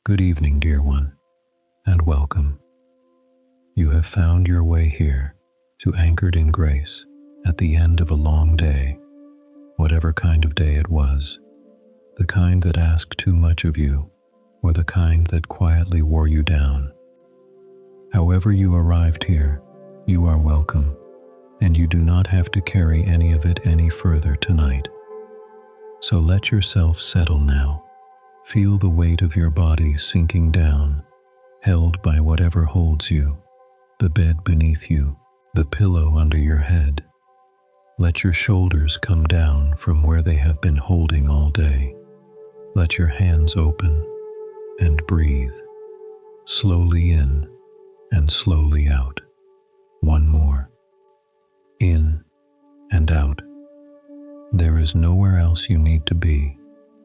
Good evening, dear one, and welcome. You have found your way here to Anchored in Grace at the end of a long day, whatever kind of day it was, the kind that asked too much of you, or the kind that quietly wore you down. However you arrived here, you are welcome, and you do not have to carry any of it any further tonight. So let yourself settle now. Feel the weight of your body sinking down, held by whatever holds you, the bed beneath you, the pillow under your head. Let your shoulders come down from where they have been holding all day. Let your hands open and breathe, slowly in and slowly out. One more. In and out. There is nowhere else you need to be.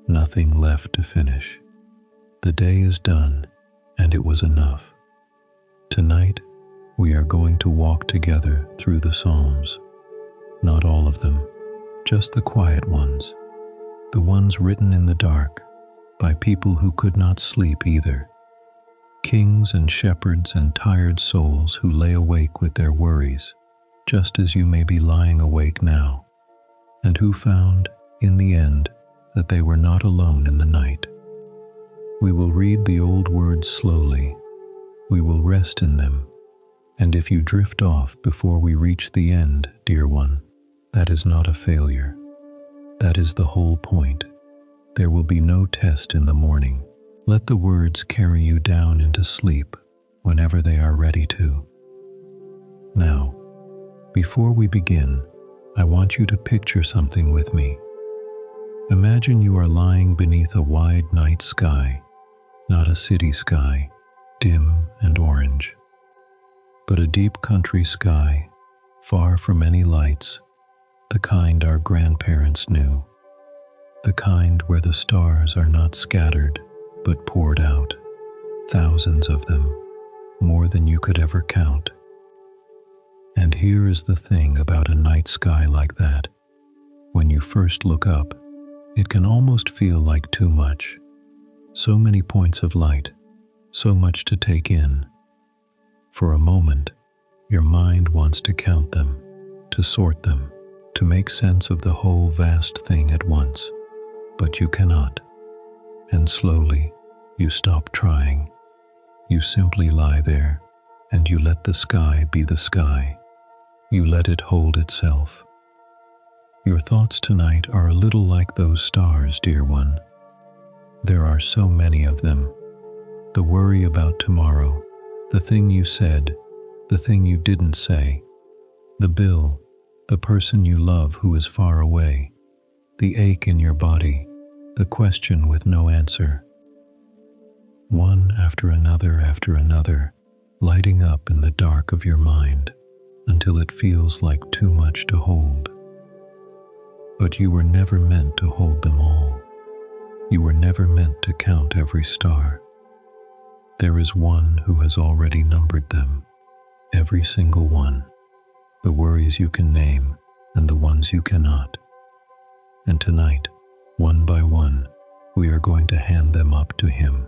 Nothing left to finish. The day is done, and it was enough. Tonight, we are going to walk together through the Psalms. Not all of them, just the quiet ones. The ones written in the dark, by people who could not sleep either. Kings and shepherds and tired souls who lay awake with their worries, just as you may be lying awake now, and who found, in the end, that they were not alone in the night. We will read the old words slowly. We will rest in them. And if you drift off before we reach the end, dear one, that is not a failure. That is the whole point. There will be no test in the morning. Let the words carry you down into sleep whenever they are ready to. Now, before we begin, I want you to picture something with me. Imagine you are lying beneath a wide night sky, not a city sky, dim and orange, but a deep country sky, far from any lights, the kind our grandparents knew, the kind where the stars are not scattered but poured out, thousands of them, more than you could ever count. And here is the thing about a night sky like that. When you first look up, it can almost feel like too much. So many points of light, so much to take in. For a moment, your mind wants to count them, to sort them, to make sense of the whole vast thing at once. But you cannot. And slowly, you stop trying. You simply lie there, and you let the sky be the sky. You let it hold itself. Your thoughts tonight are a little like those stars, dear one. There are so many of them. The worry about tomorrow, the thing you said, the thing you didn't say, the bill, the person you love who is far away, the ache in your body, the question with no answer. One after another, lighting up in the dark of your mind until it feels like too much to hold. But you were never meant to hold them all. You were never meant to count every star. There is one who has already numbered them, every single one, the worries you can name and the ones you cannot. And tonight, one by one, we are going to hand them up to him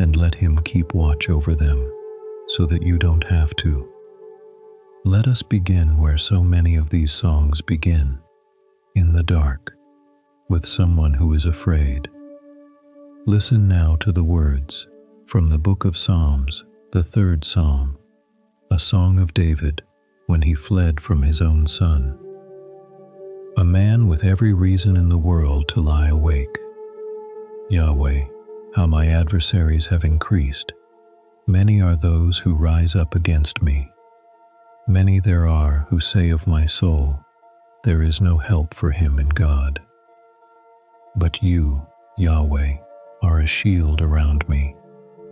and let him keep watch over them so that you don't have to. Let us begin where so many of these songs begin. In the dark, with someone who is afraid. Listen now to the words from the book of Psalms, the 3rd Psalm, a song of David when he fled from his own son. A man with every reason in the world to lie awake. Yahweh, how my adversaries have increased. Many are those who rise up against me. Many there are who say of my soul, there is no help for him in God. But you, Yahweh, are a shield around me,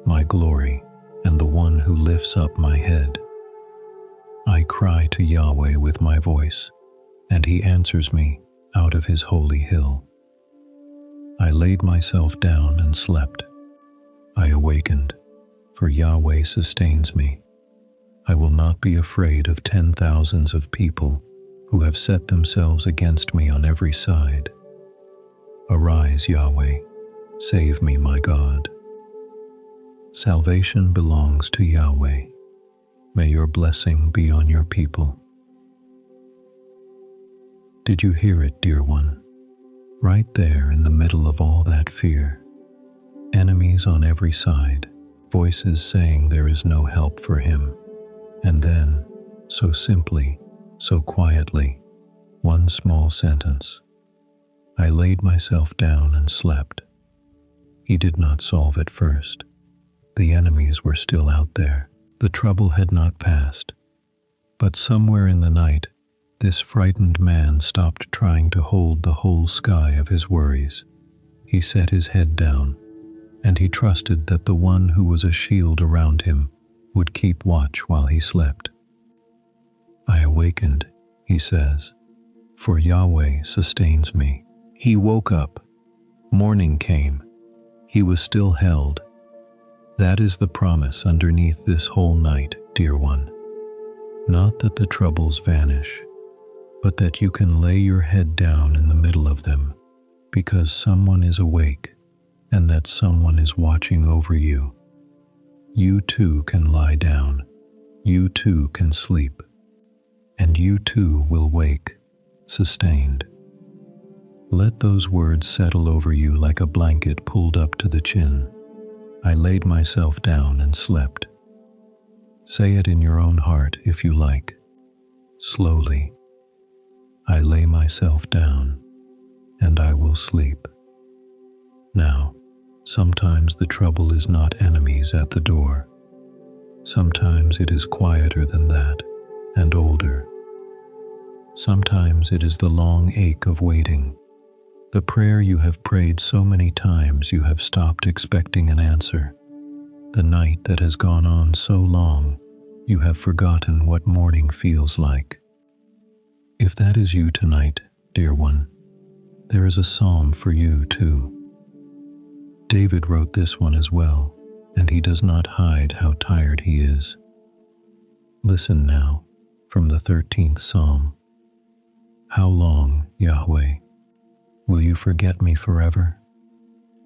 my glory, and the one who lifts up my head. I cry to Yahweh with my voice, and he answers me out of his holy hill. I laid myself down and slept. I awakened, for Yahweh sustains me. I will not be afraid of 10,000s of people who have set themselves against me on every side. Arise, Yahweh, save me, my God. Salvation belongs to Yahweh. May your blessing be on your people. Did you hear it, dear one? Right there in the middle of all that fear. Enemies on every side, voices saying there is no help for him. And then, so simply, so quietly, one small sentence. I laid myself down and slept. He did not solve it first. The enemies were still out there. The trouble had not passed. But somewhere in the night, this frightened man stopped trying to hold the whole sky of his worries. He set his head down, and he trusted that the one who was a shield around him would keep watch while he slept. I awakened, he says, for Yahweh sustains me. He woke up. Morning came. He was still held. That is the promise underneath this whole night, dear one. Not that the troubles vanish, but that you can lay your head down in the middle of them, because someone is awake, and that someone is watching over you. You too can lie down. You too can sleep. And you too will wake, sustained. Let those words settle over you like a blanket pulled up to the chin. I laid myself down and slept. Say it in your own heart if you like. Slowly. I lay myself down, and I will sleep. Now, sometimes the trouble is not enemies at the door. Sometimes it is quieter than that, and older. Sometimes it is the long ache of waiting. The prayer you have prayed so many times you have stopped expecting an answer. The night that has gone on so long, you have forgotten what morning feels like. If that is you tonight, dear one, there is a psalm for you too. David wrote this one as well, and he does not hide how tired he is. Listen now, from the 13th Psalm. How long, Yahweh, will you forget me forever?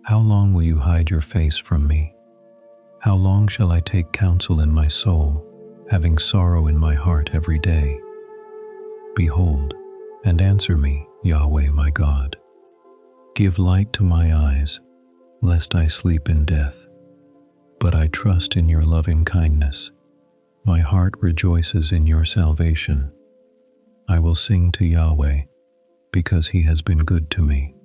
How long will you hide your face from me? How long shall I take counsel in my soul, having sorrow in my heart every day? Behold, and answer me, Yahweh my God. Give light to my eyes, lest I sleep in death. But I trust in your loving kindness. My heart rejoices in your salvation. I will sing to Yahweh, because he has been good to me.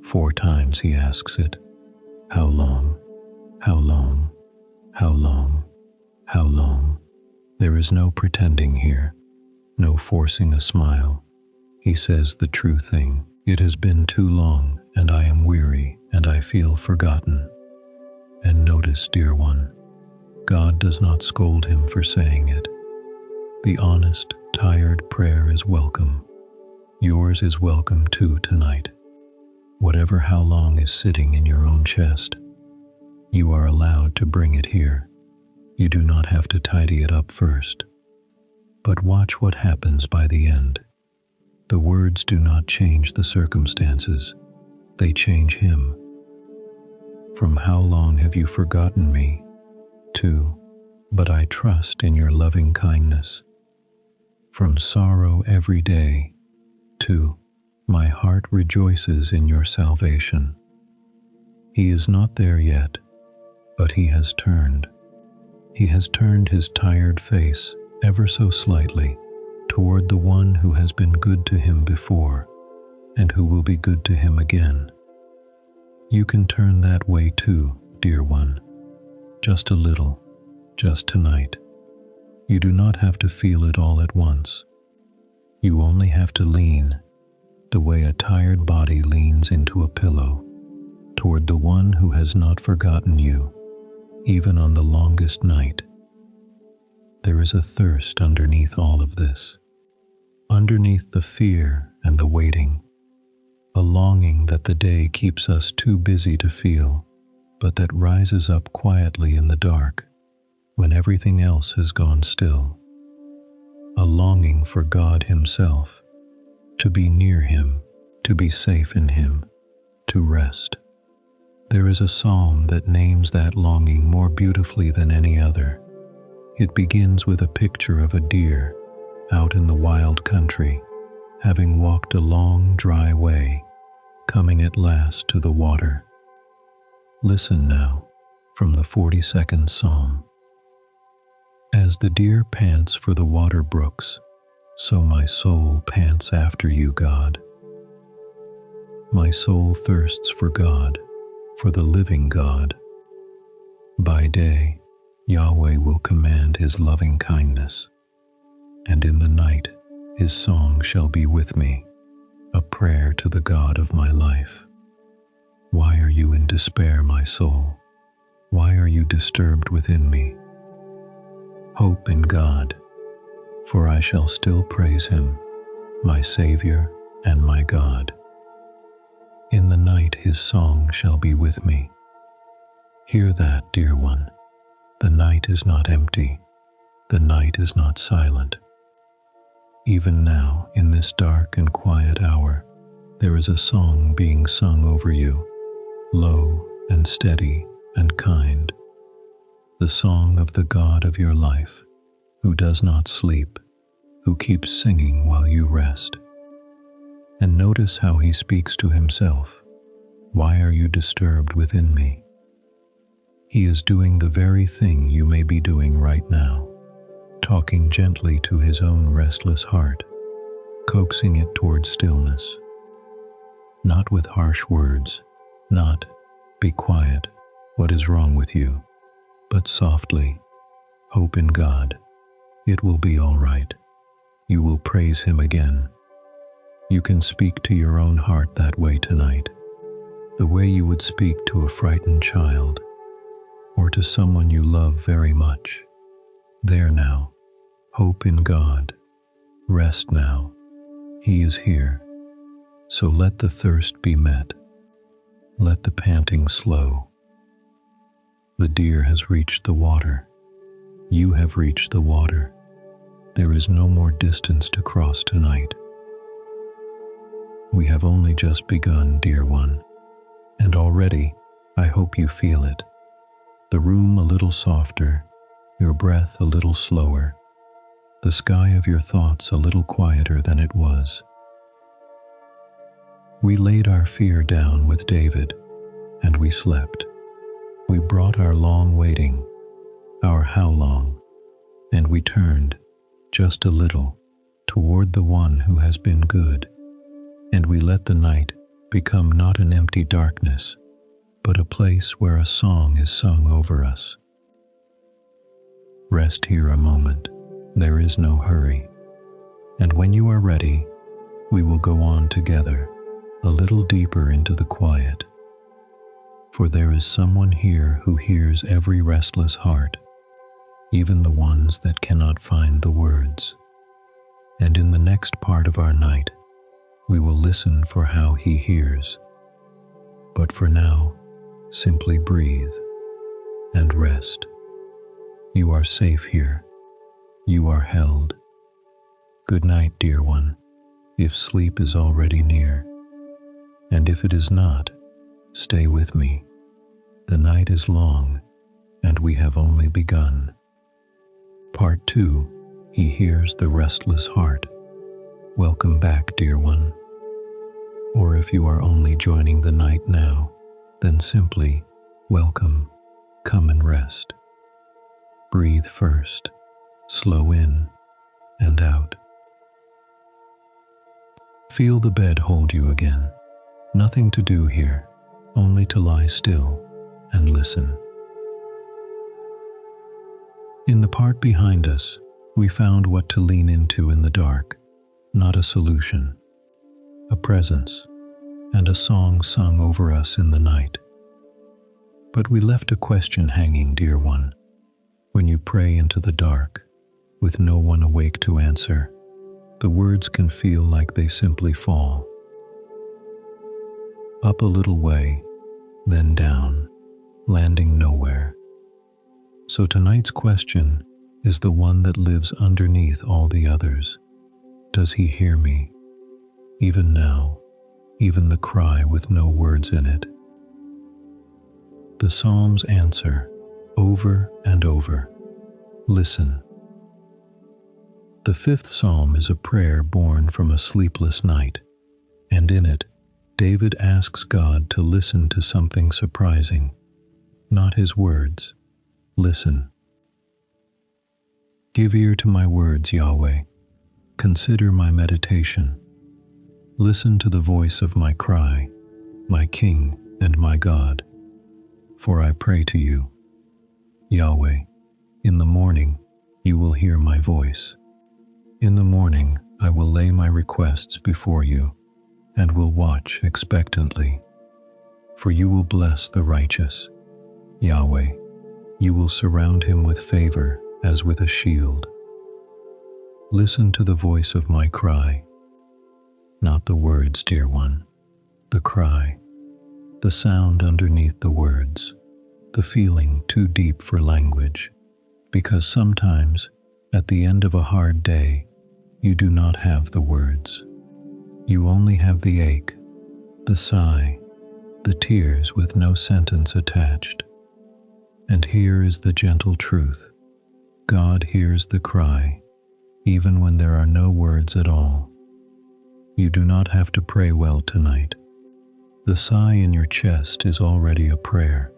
4 times he asks it. How long? How long? How long? How long? There is no pretending here, no forcing a smile. He says the true thing. It has been too long, and I am weary, and I feel forgotten. And notice, dear one, God does not scold him for saying it. The honest, tired prayer is welcome. Yours is welcome too tonight. Whatever how long is sitting in your own chest, you are allowed to bring it here. You do not have to tidy it up first. But watch what happens by the end. The words do not change the circumstances. They change him. From how long have you forgotten me? To, but I trust in your loving kindness. From sorrow every day, to, my heart rejoices in your salvation. He is not there yet, but he has turned. He has turned his tired face ever so slightly toward the one who has been good to him before and who will be good to him again. You can turn that way too, dear one. Just a little, just tonight. You do not have to feel it all at once. You only have to lean, the way a tired body leans into a pillow, toward the one who has not forgotten you, even on the longest night. There is a thirst underneath all of this, underneath the fear and the waiting, a longing that the day keeps us too busy to feel, but that rises up quietly in the dark when everything else has gone still. A longing for God himself, to be near him, to be safe in him, to rest. There is a psalm that names that longing more beautifully than any other. It begins with a picture of a deer out in the wild country, having walked a long, dry way, coming at last to the water. Listen now from the 42nd Psalm. As the deer pants for the water brooks, so my soul pants after you, God. My soul thirsts for God, for the living God. By day, Yahweh will command his loving kindness, and in the night his song shall be with me, a prayer to the God of my life. Why are you in despair, my soul? Why are you disturbed within me? Hope in God, for I shall still praise him, my Savior and my God. In the night his song shall be with me. Hear that, dear one. The night is not empty. The night is not silent. Even now, in this dark and quiet hour, there is a song being sung over you, low and steady and kind. The song of the God of your life, who does not sleep, who keeps singing while you rest. And notice how he speaks to himself. Why are you disturbed within me? He is doing the very thing you may be doing right now, talking gently to his own restless heart, coaxing it toward stillness. Not with harsh words, not, "Be quiet, what is wrong with you?" but softly, "Hope in God. It will be all right. You will praise him again." You can speak to your own heart that way tonight, the way you would speak to a frightened child, or to someone you love very much. There now, hope in God. Rest now. He is here. So let the thirst be met. Let the panting slow. The deer has reached the water. You have reached the water. There is no more distance to cross tonight. We have only just begun, dear one, and already I hope you feel it. The room a little softer, your breath a little slower, the sky of your thoughts a little quieter than it was. We laid our fear down with David, and we slept. We brought our long waiting, our how long, and we turned, just a little, toward the one who has been good. And we let the night become not an empty darkness, but a place where a song is sung over us. Rest here a moment. There is no hurry. And when you are ready, we will go on together, a little deeper into the quiet. For there is someone here who hears every restless heart, even the ones that cannot find the words. And in the next part of our night, we will listen for how he hears. But for now, simply breathe and rest. You are safe here. You are held. Good night, dear one, if sleep is already near. And if it is not, stay with me. The night is long, and we have only begun. Part 2, he hears the restless heart. Welcome back, dear one. Or if you are only joining the night now, then simply, welcome, come and rest. Breathe first, slow in and out. Feel the bed hold you again. Nothing to do here, only to lie still and listen. In the part behind us, we found what to lean into in the dark, not a solution. A presence, and a song sung over us in the night. But we left a question hanging, dear one. When you pray into the dark, with no one awake to answer, the words can feel like they simply fall. Up a little way, then down, landing nowhere. So tonight's question is the one that lives underneath all the others. Does he hear me? Even now, even the cry with no words in it. the Psalms answer over and over. Listen. The fifth psalm is a prayer born from a sleepless night, and in it, David asks God to listen to something surprising. Not his words. Listen. Give ear to my words, Yahweh. Consider my meditation. Listen to the voice of my cry, my King and my God. For I pray to you, Yahweh, in the morning you will hear my voice. In the morning I will lay my requests before you, and will watch expectantly. For you will bless the righteous, Yahweh. You will surround him with favor as with a shield. Listen to the voice of my cry. Not the words, dear one, the cry, the sound underneath the words, the feeling too deep for language, because sometimes, at the end of a hard day, you do not have the words. You only have the ache, the sigh, the tears with no sentence attached. And here is the gentle truth. God hears the cry, even when there are no words at all. You do not have to pray well tonight. The sigh in your chest is already a prayer,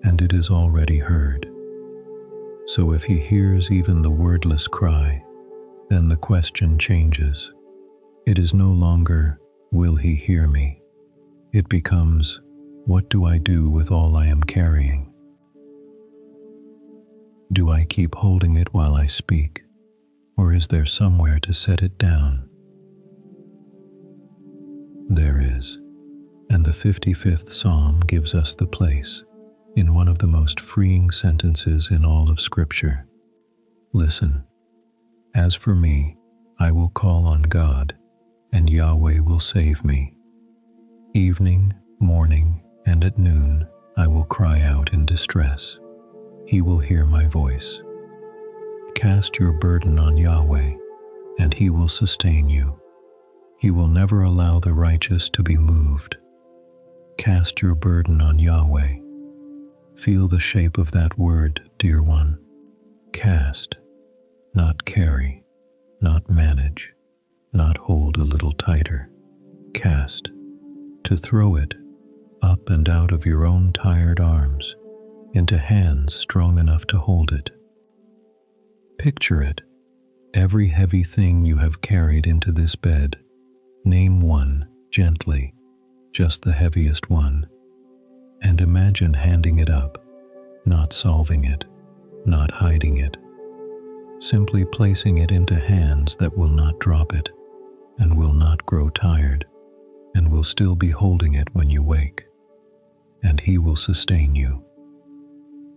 and it is already heard. So if he hears even the wordless cry, then the question changes. It is no longer, will he hear me? It becomes, what do I do with all I am carrying? Do I keep holding it while I speak, or is there somewhere to set it down? There is, and the 55th Psalm gives us the place, in one of the most freeing sentences in all of Scripture. Listen, as for me, I will call on God, and Yahweh will save me. Evening, morning, and at noon I will cry out in distress. He will hear my voice. Cast your burden on Yahweh, and he will sustain you. He will never allow the righteous to be moved. Cast your burden on Yahweh. Feel the shape of that word, dear one. Cast, not carry, not manage, not hold a little tighter. Cast, to throw it up and out of your own tired arms, into hands strong enough to hold it. Picture it, every heavy thing you have carried into this bed. Name one, gently, just the heaviest one, and imagine handing it up, not solving it, not hiding it, simply placing it into hands that will not drop it, and will not grow tired, and will still be holding it when you wake, and he will sustain you.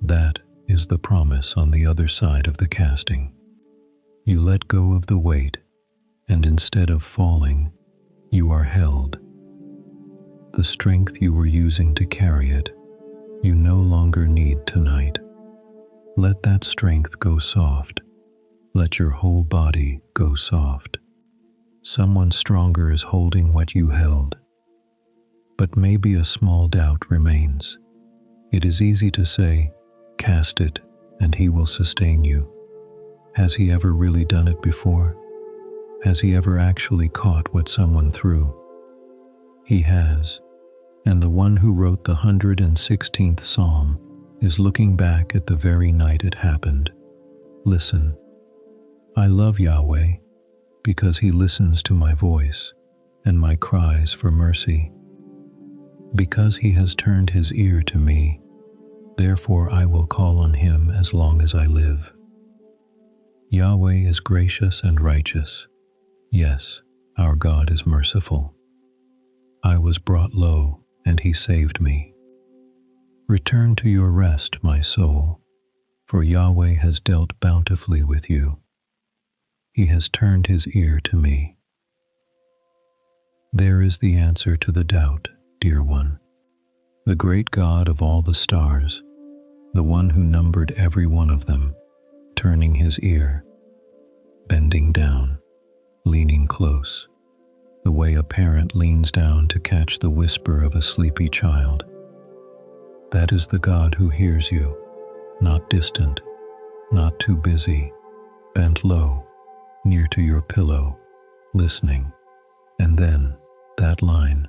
That is the promise on the other side of the casting. You let go of the weight, and instead of falling, you are held. The strength you were using to carry it, you no longer need tonight. Let that strength go soft. Let your whole body go soft. Someone stronger is holding what you held. But maybe a small doubt remains. It is easy to say, cast it, and he will sustain you. Has he ever really done it before? Has he ever actually caught what someone threw? He has, and the one who wrote the 116th Psalm is looking back at the very night it happened. Listen, I love Yahweh because he listens to my voice and my cries for mercy. Because he has turned his ear to me, therefore I will call on him as long as I live. Yahweh is gracious and righteous. Yes, our God is merciful. I was brought low, and he saved me. Return to your rest, my soul, for Yahweh has dealt bountifully with you. He has turned his ear to me. There is the answer to the doubt, dear one. The great God of all the stars, the one who numbered every one of them, turning his ear, bending down, leaning close, the way a parent leans down to catch the whisper of a sleepy child. That is the God who hears you, not distant, not too busy, bent low, near to your pillow, listening. And then, that line,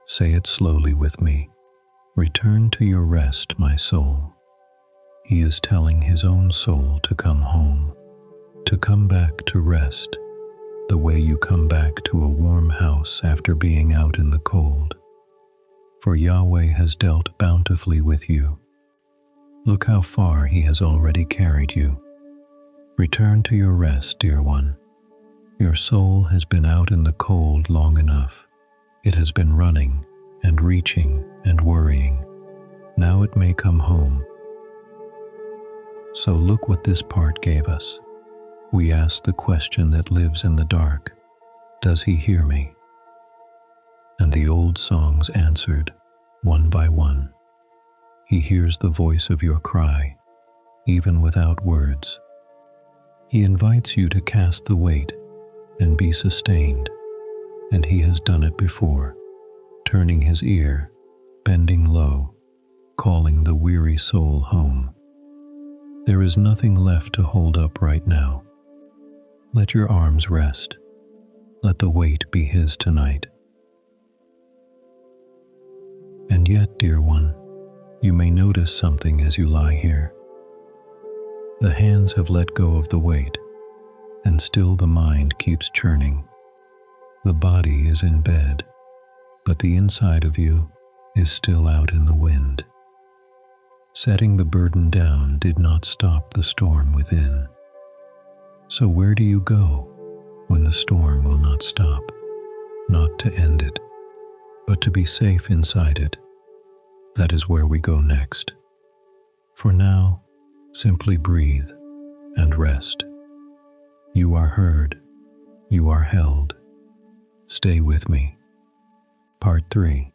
say it slowly with me. Return to your rest, my soul. He is telling his own soul to come home, to come back to rest, the way you come back to a warm house after being out in the cold. For Yahweh has dealt bountifully with you. Look how far he has already carried you. Return to your rest, dear one. Your soul has been out in the cold long enough. It has been running and reaching and worrying. Now it may come home. So look what this part gave us. We ask the question that lives in the dark. Does he hear me? And the old songs answered, one by one. He hears the voice of your cry, even without words. He invites you to cast the weight and be sustained, and he has done it before, turning his ear, bending low, calling the weary soul home. There is nothing left to hold up right now. Let your arms rest. Let the weight be his tonight. And yet, dear one, you may notice something as you lie here. The hands have let go of the weight, and still the mind keeps churning. The body is in bed, but the inside of you is still out in the wind. Setting the burden down did not stop the storm within. So where do you go when the storm will not stop? Not to end it, but to be safe inside it. That is where we go next. For now, simply breathe and rest. You are heard. You are held. Stay with me. Part 3.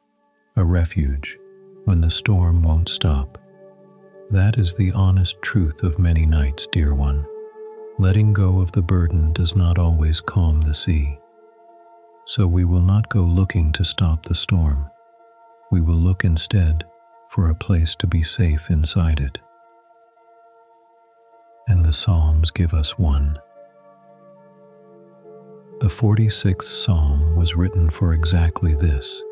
A refuge when the storm won't stop. That is the honest truth of many nights, dear one. Letting go of the burden does not always calm the sea. So we will not go looking to stop the storm. We will look instead for a place to be safe inside it. And the Psalms give us one. The 46th Psalm was written for exactly this.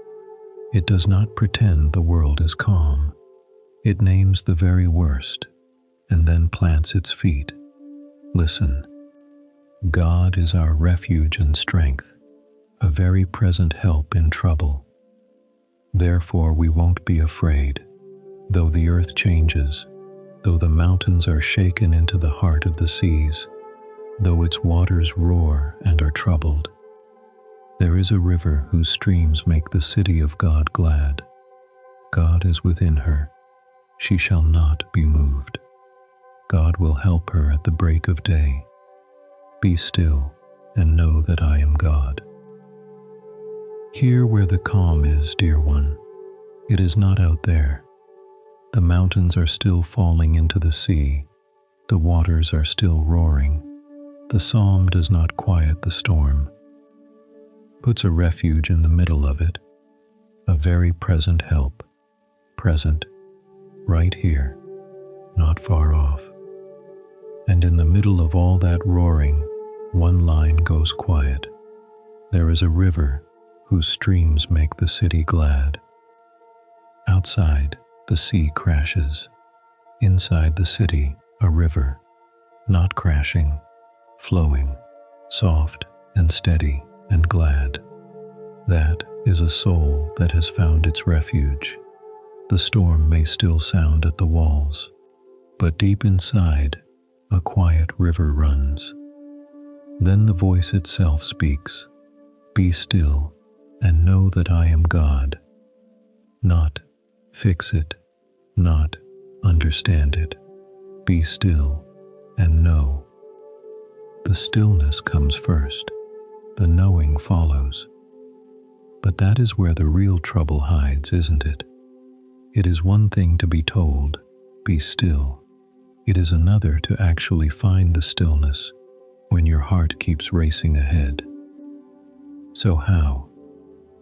It does not pretend the world is calm. It names the very worst, and then plants its feet. Listen. God is our refuge and strength, a very present help in trouble. Therefore we won't be afraid, though the earth changes, though the mountains are shaken into the heart of the seas, though its waters roar and are troubled. There is a river whose streams make the city of God glad. God is within her. She shall not be moved. God will help her at the break of day. Be still and know that I am God. Here where the calm is, dear one, it is not out there. The mountains are still falling into the sea. The waters are still roaring. The psalm does not quiet the storm. Puts a refuge in the middle of it, a very present help, present, right here, not far off. And in the middle of all that roaring, one line goes quiet. There is a river whose streams make the city glad. Outside, the sea crashes. Inside the city, a river, not crashing, flowing, soft and steady and glad. That is a soul that has found its refuge. The storm may still sound at the walls, but deep inside, a quiet river runs. Then the voice itself speaks. Be still and know that I am God. Not fix it, not understand it. Be still and know. The stillness comes first. The knowing follows. But that is where the real trouble hides, isn't it? It is one thing to be told, be still. It is another to actually find the stillness when your heart keeps racing ahead. So how?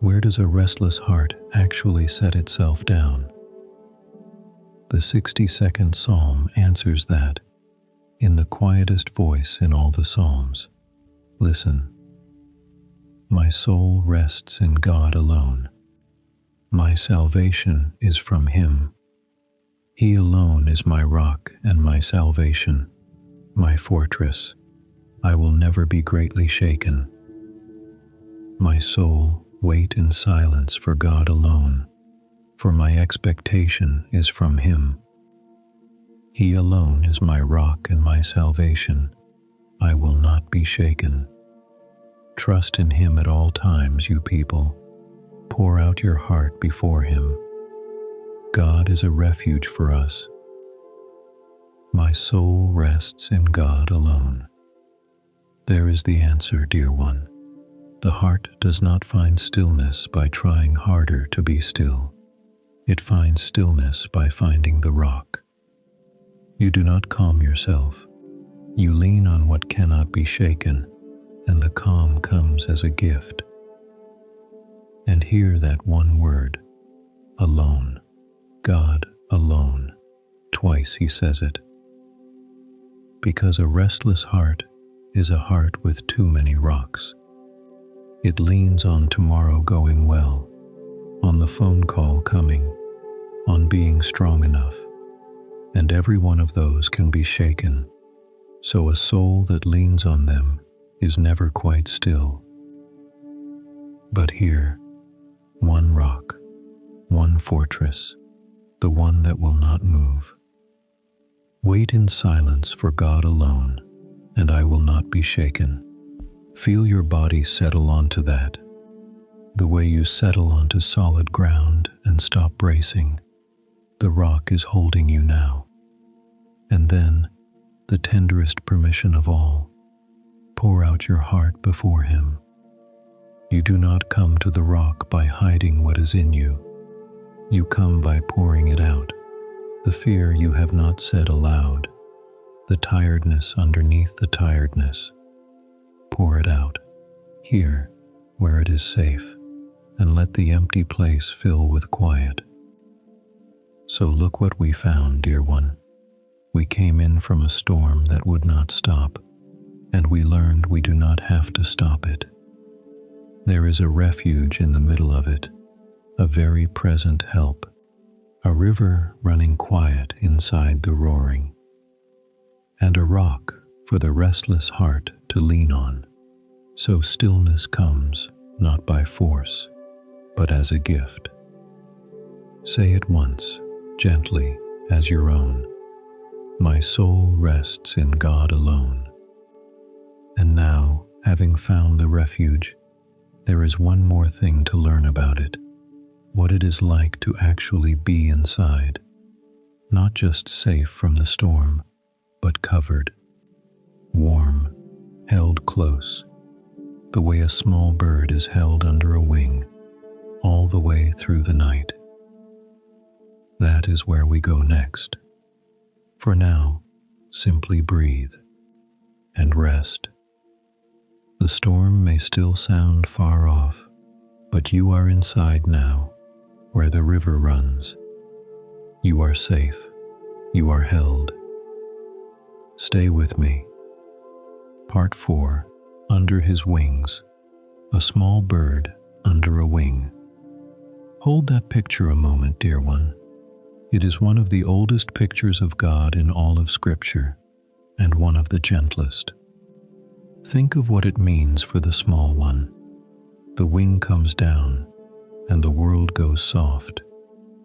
Where does a restless heart actually set itself down? The 62nd Psalm answers that in the quietest voice in all the Psalms. Listen. My soul rests in God alone. My salvation is from Him. He alone is my rock and my salvation, my fortress. I will never be greatly shaken. My soul, wait in silence for God alone, for my expectation is from Him. He alone is my rock and my salvation. I will not be shaken. Trust in Him at all times, you people. Pour out your heart before Him. God is a refuge for us. My soul rests in God alone. There is the answer, dear one. The heart does not find stillness by trying harder to be still. It finds stillness by finding the rock. You do not calm yourself. You lean on what cannot be shaken, and the calm comes as a gift. And hear that one word, alone. God alone. Twice He says it. Because a restless heart is a heart with too many rocks. It leans on tomorrow going well, on the phone call coming, on being strong enough, and every one of those can be shaken. So a soul that leans on them is never quite still. But here, one rock, one fortress, the one that will not move. Wait in silence for God alone, and I will not be shaken. Feel your body settle onto that, the way you settle onto solid ground and stop bracing. The rock is holding you now. And then, the tenderest permission of all, pour out your heart before Him. You do not come to the rock by hiding what is in you. You come by pouring it out, the fear you have not said aloud, the tiredness underneath the tiredness. Pour it out, here, where it is safe, and let the empty place fill with quiet. So look what we found, dear one. We came in from a storm that would not stop, and we learned we do not have to stop it. There is a refuge in the middle of it, a very present help, a river running quiet inside the roaring, and a rock for the restless heart to lean on. So stillness comes not by force, but as a gift. Say it once, gently, as your own. My soul rests in God alone. And now, having found the refuge, there is one more thing to learn about it, what it is like to actually be inside, not just safe from the storm, but covered, warm, held close, the way a small bird is held under a wing, all the way through the night. That is where we go next. For now, simply breathe and rest. The storm may still sound far off, but you are inside now, where the river runs. You are safe. You are held. Stay with me. Part 4. Under His wings. A small bird under a wing. Hold that picture a moment, dear one. It is one of the oldest pictures of God in all of Scripture, and one of the gentlest. Think of what it means for the small one. The wing comes down, and the world goes soft,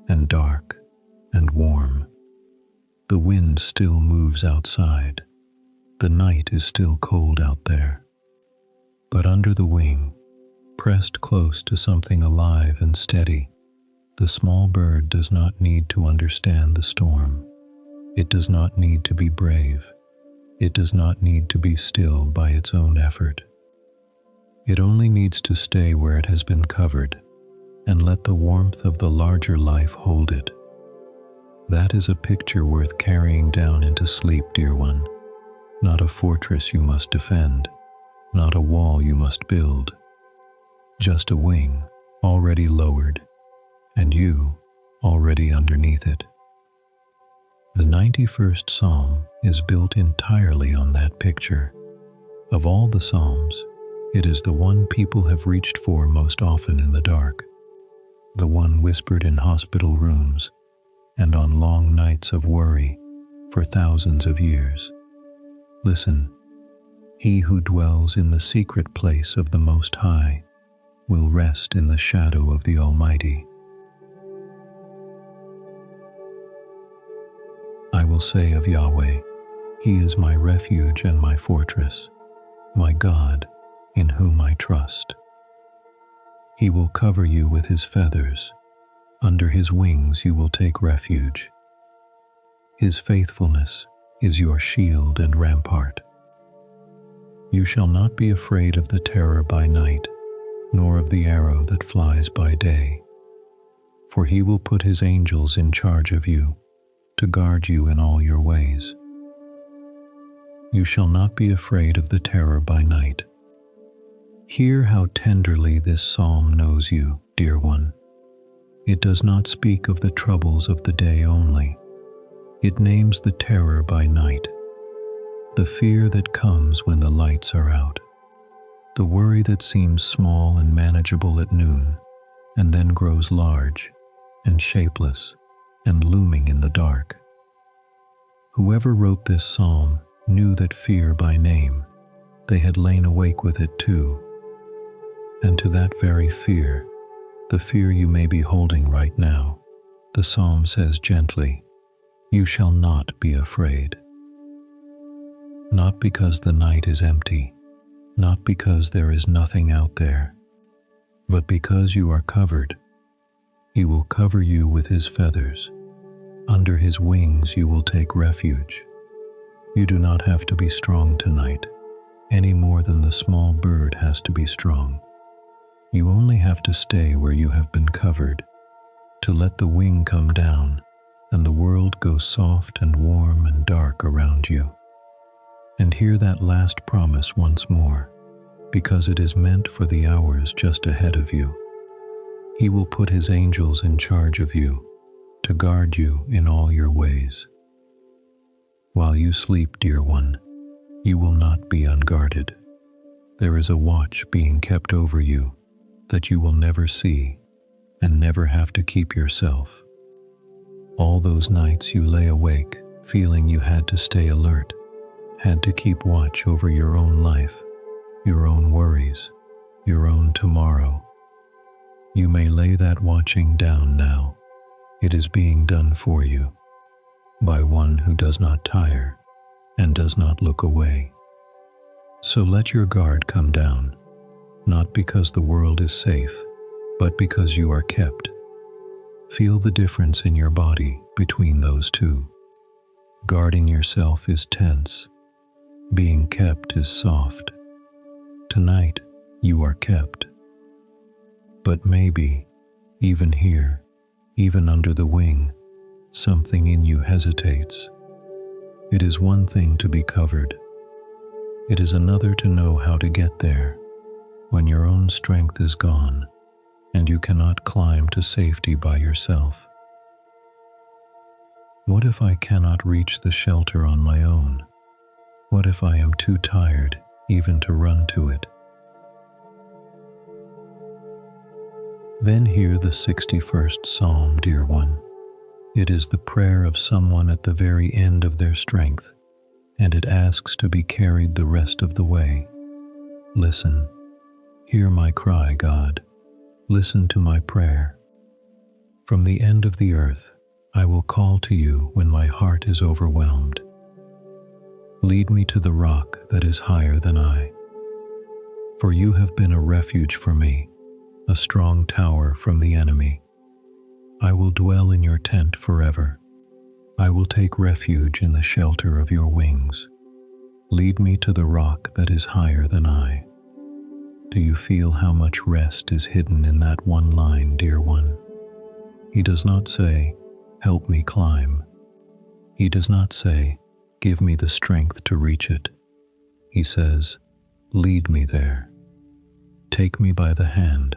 and dark, and warm. The wind still moves outside. The night is still cold out there. But under the wing, pressed close to something alive and steady, the small bird does not need to understand the storm. It does not need to be brave. It does not need to be still by its own effort. It only needs to stay where it has been covered and let the warmth of the larger life hold it. That is a picture worth carrying down into sleep, dear one. Not a fortress you must defend, not a wall you must build. Just a wing, already lowered, and you already underneath it. The 91st Psalm is built entirely on that picture. Of all the Psalms, it is the one people have reached for most often in the dark, the one whispered in hospital rooms and on long nights of worry for thousands of years. Listen, he who dwells in the secret place of the Most High will rest in the shadow of the Almighty. I will say of Yahweh, He is my refuge and my fortress, my God, in whom I trust. He will cover you with His feathers. Under His wings you will take refuge. His faithfulness is your shield and rampart. You shall not be afraid of the terror by night, nor of the arrow that flies by day. For He will put His angels in charge of you, to guard you in all your ways. You shall not be afraid of the terror by night. Hear how tenderly this psalm knows you, dear one. It does not speak of the troubles of the day only. It names the terror by night, the fear that comes when the lights are out, the worry that seems small and manageable at noon, and then grows large and shapeless and looming in the dark. Whoever wrote this psalm knew that fear by name, they had lain awake with it too. And to that very fear, the fear you may be holding right now, the psalm says gently, you shall not be afraid. Not because the night is empty, not because there is nothing out there, but because you are covered. He will cover you with His feathers. Under His wings you will take refuge. You do not have to be strong tonight, any more than the small bird has to be strong. You only have to stay where you have been covered, to let the wing come down and the world go soft and warm and dark around you. And hear that last promise once more, because it is meant for the hours just ahead of you. He will put His angels in charge of you, to guard you in all your ways. While you sleep, dear one, you will not be unguarded. There is a watch being kept over you that you will never see and never have to keep yourself. All those nights you lay awake, feeling you had to stay alert, had to keep watch over your own life, your own worries, your own tomorrow. You may lay that watching down now. It is being done for you by one who does not tire and does not look away. So let your guard come down, not because the world is safe, but because you are kept. Feel the difference in your body between those two. Guarding yourself is tense. Being kept is soft. Tonight, you are kept. But maybe, even here, even under the wing, something in you hesitates. It is one thing to be covered. It is another to know how to get there when your own strength is gone and you cannot climb to safety by yourself. What if I cannot reach the shelter on my own? What if I am too tired even to run to it? Then hear the 61st Psalm, dear one. It is the prayer of someone at the very end of their strength, and it asks to be carried the rest of the way. Listen. Hear my cry, God. Listen to my prayer. From the end of the earth, I will call to you when my heart is overwhelmed. Lead me to the rock that is higher than I. For you have been a refuge for me, a strong tower from the enemy. I will dwell in your tent forever. I will take refuge in the shelter of your wings. Lead me to the rock that is higher than I. Do you feel how much rest is hidden in that one line, dear one? He does not say, help me climb. He does not say, give me the strength to reach it. He says, lead me there. Take me by the hand,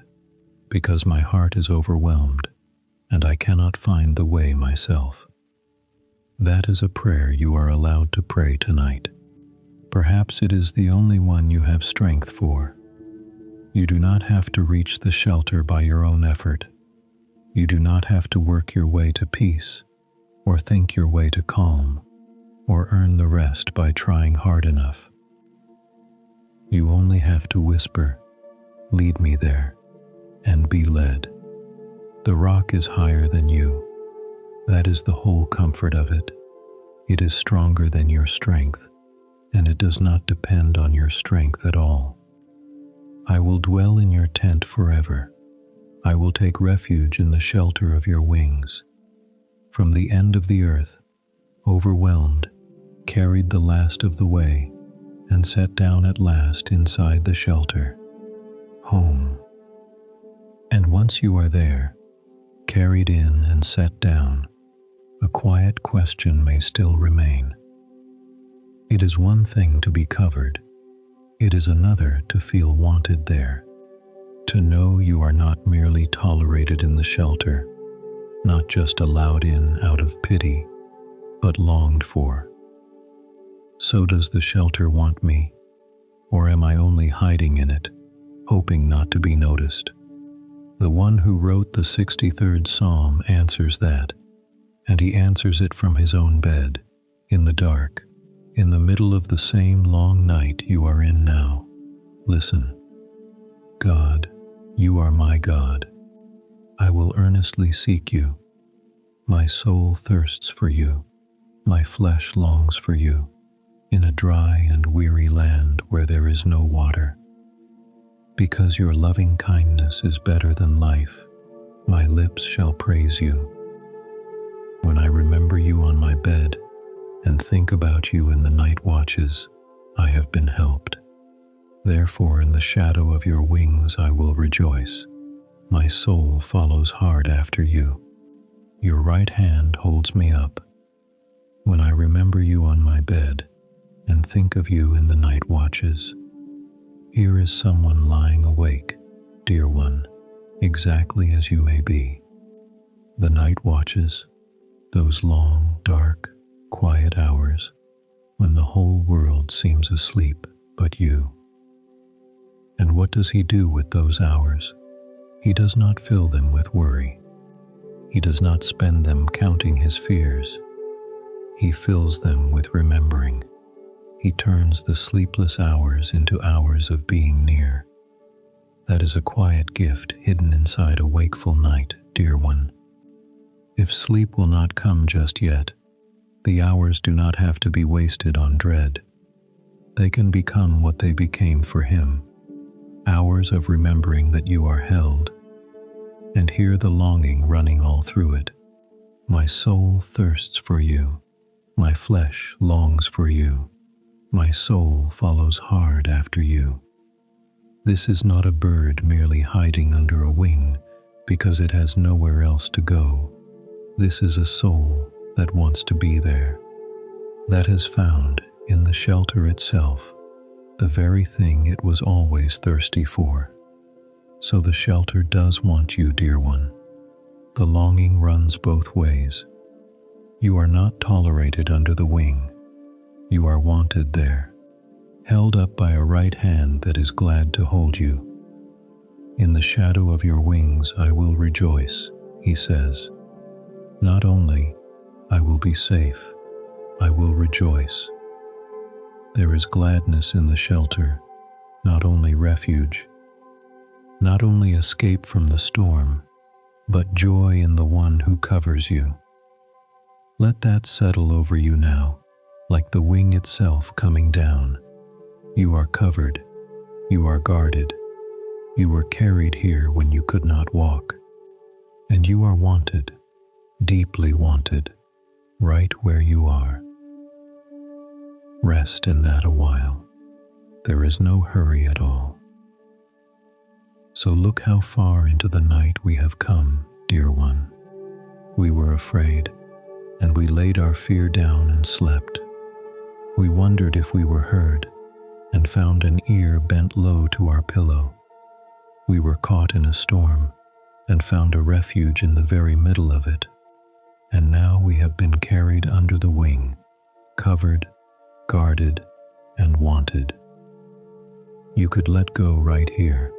because my heart is overwhelmed, and I cannot find the way myself. That is a prayer you are allowed to pray tonight. Perhaps it is the only one you have strength for. You do not have to reach the shelter by your own effort. You do not have to work your way to peace, or think your way to calm, or earn the rest by trying hard enough. You only have to whisper, "Lead me there," and be led. The rock is higher than you. That is the whole comfort of it. It is stronger than your strength, and it does not depend on your strength at all. I will dwell in your tent forever. I will take refuge in the shelter of your wings. From the end of the earth, overwhelmed, carried the last of the way, and sat down at last inside the shelter. Home. And once you are there, carried in and set down, a quiet question may still remain. It is one thing to be covered. It is another to feel wanted there. To know you are not merely tolerated in the shelter, not just allowed in out of pity, but longed for. So does the shelter want me, or am I only hiding in it, hoping not to be noticed? The one who wrote the 63rd Psalm answers that, and he answers it from his own bed, in the dark, in the middle of the same long night you are in now. Listen. God, you are my God. I will earnestly seek you. My soul thirsts for you. My flesh longs for you, in a dry and weary land where there is no water. Because your loving kindness is better than life, my lips shall praise you. When I remember you on my bed and think about you in the night watches, I have been helped. Therefore in the shadow of your wings I will rejoice. My soul follows hard after you. Your right hand holds me up. When I remember you on my bed and think of you in the night watches, here is someone lying awake, dear one, exactly as you may be. The night watches, those long, dark, quiet hours when the whole world seems asleep but you. And what does he do with those hours? He does not fill them with worry. He does not spend them counting his fears. He fills them with remembering. He turns the sleepless hours into hours of being near. That is a quiet gift hidden inside a wakeful night, dear one. If sleep will not come just yet, the hours do not have to be wasted on dread. They can become what they became for him, hours of remembering that you are held, and hear the longing running all through it. My soul thirsts for you. My flesh longs for you. My soul follows hard after you. This is not a bird merely hiding under a wing because it has nowhere else to go. This is a soul that wants to be there, that has found in the shelter itself the very thing it was always thirsty for. So the shelter does want you, dear one. The longing runs both ways. You are not tolerated under the wing. You are wanted there, held up by a right hand that is glad to hold you. In the shadow of your wings I will rejoice, he says. Not only I will be safe, I will rejoice. There is gladness in the shelter, not only refuge, not only escape from the storm, but joy in the one who covers you. Let that settle over you now, like the wing itself coming down. You are covered, you are guarded, you were carried here when you could not walk, and you are wanted, deeply wanted, right where you are. Rest in that a while. There is no hurry at all. So look how far into the night we have come, dear one. We were afraid, and we laid our fear down and slept. We wondered if we were heard, and found an ear bent low to our pillow. We were caught in a storm, and found a refuge in the very middle of it. And now we have been carried under the wing, covered, guarded, and wanted. You could let go right here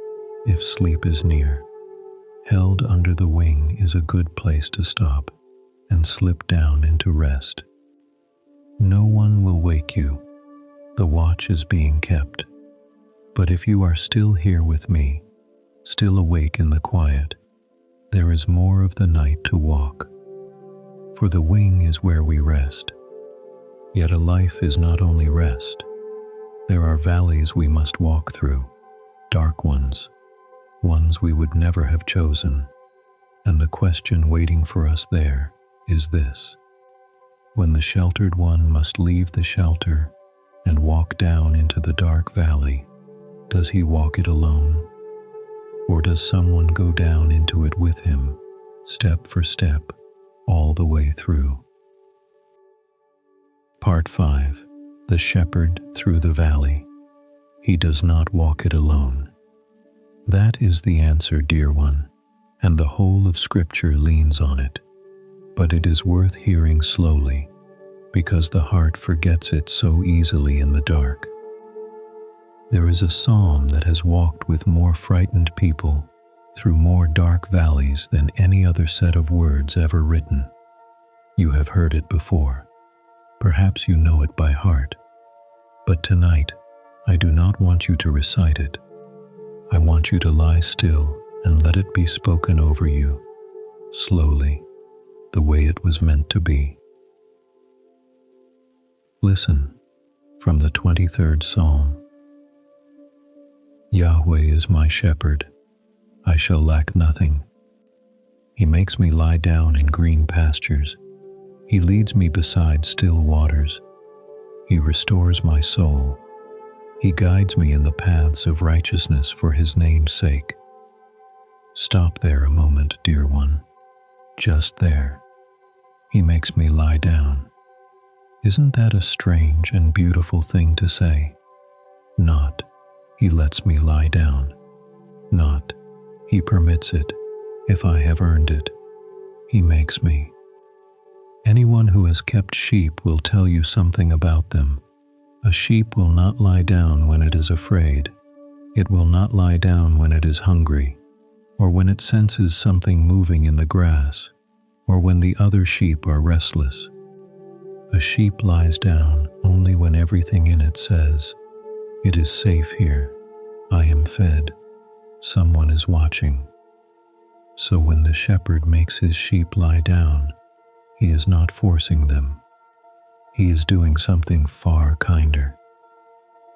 if sleep is near. Held under the wing is a good place to stop and slip down into rest. No one will wake you. The watch is being kept. But if you are still here with me, still awake in the quiet, there is more of the night to walk. For the wing is where we rest. Yet a life is not only rest. There are valleys we must walk through, dark ones we would never have chosen. And the question waiting for us there is this: when the sheltered one must leave the shelter and walk down into the dark valley, does he walk it alone? Or does someone go down into it with him, step for step, all the way through? Part 5. The Shepherd Through the Valley. He does not walk it alone. That is the answer, dear one, and the whole of Scripture leans on it. But it is worth hearing slowly, because the heart forgets it so easily in the dark. There is a psalm that has walked with more frightened people through more dark valleys than any other set of words ever written. You have heard it before. Perhaps you know it by heart. But tonight, I do not want you to recite it. I want you to lie still and let it be spoken over you, slowly, the way it was meant to be. Listen, from the 23rd Psalm. Yahweh is my shepherd, I shall lack nothing. He makes me lie down in green pastures. He leads me beside still waters. He restores my soul. He guides me in the paths of righteousness for his name's sake. Stop there a moment, dear one. Just there. He makes me lie down. Isn't that a strange and beautiful thing to say? Not, he lets me lie down. Not, he permits it, if I have earned it. He makes me. Anyone who has kept sheep will tell you something about them. A sheep will not lie down when it is afraid. It will not lie down when it is hungry, or when it senses something moving in the grass, or when the other sheep are restless. A sheep lies down only when everything in it says, "It is safe here. I am fed. Someone is watching." So when the shepherd makes his sheep lie down, he is not forcing them. He is doing something far kinder.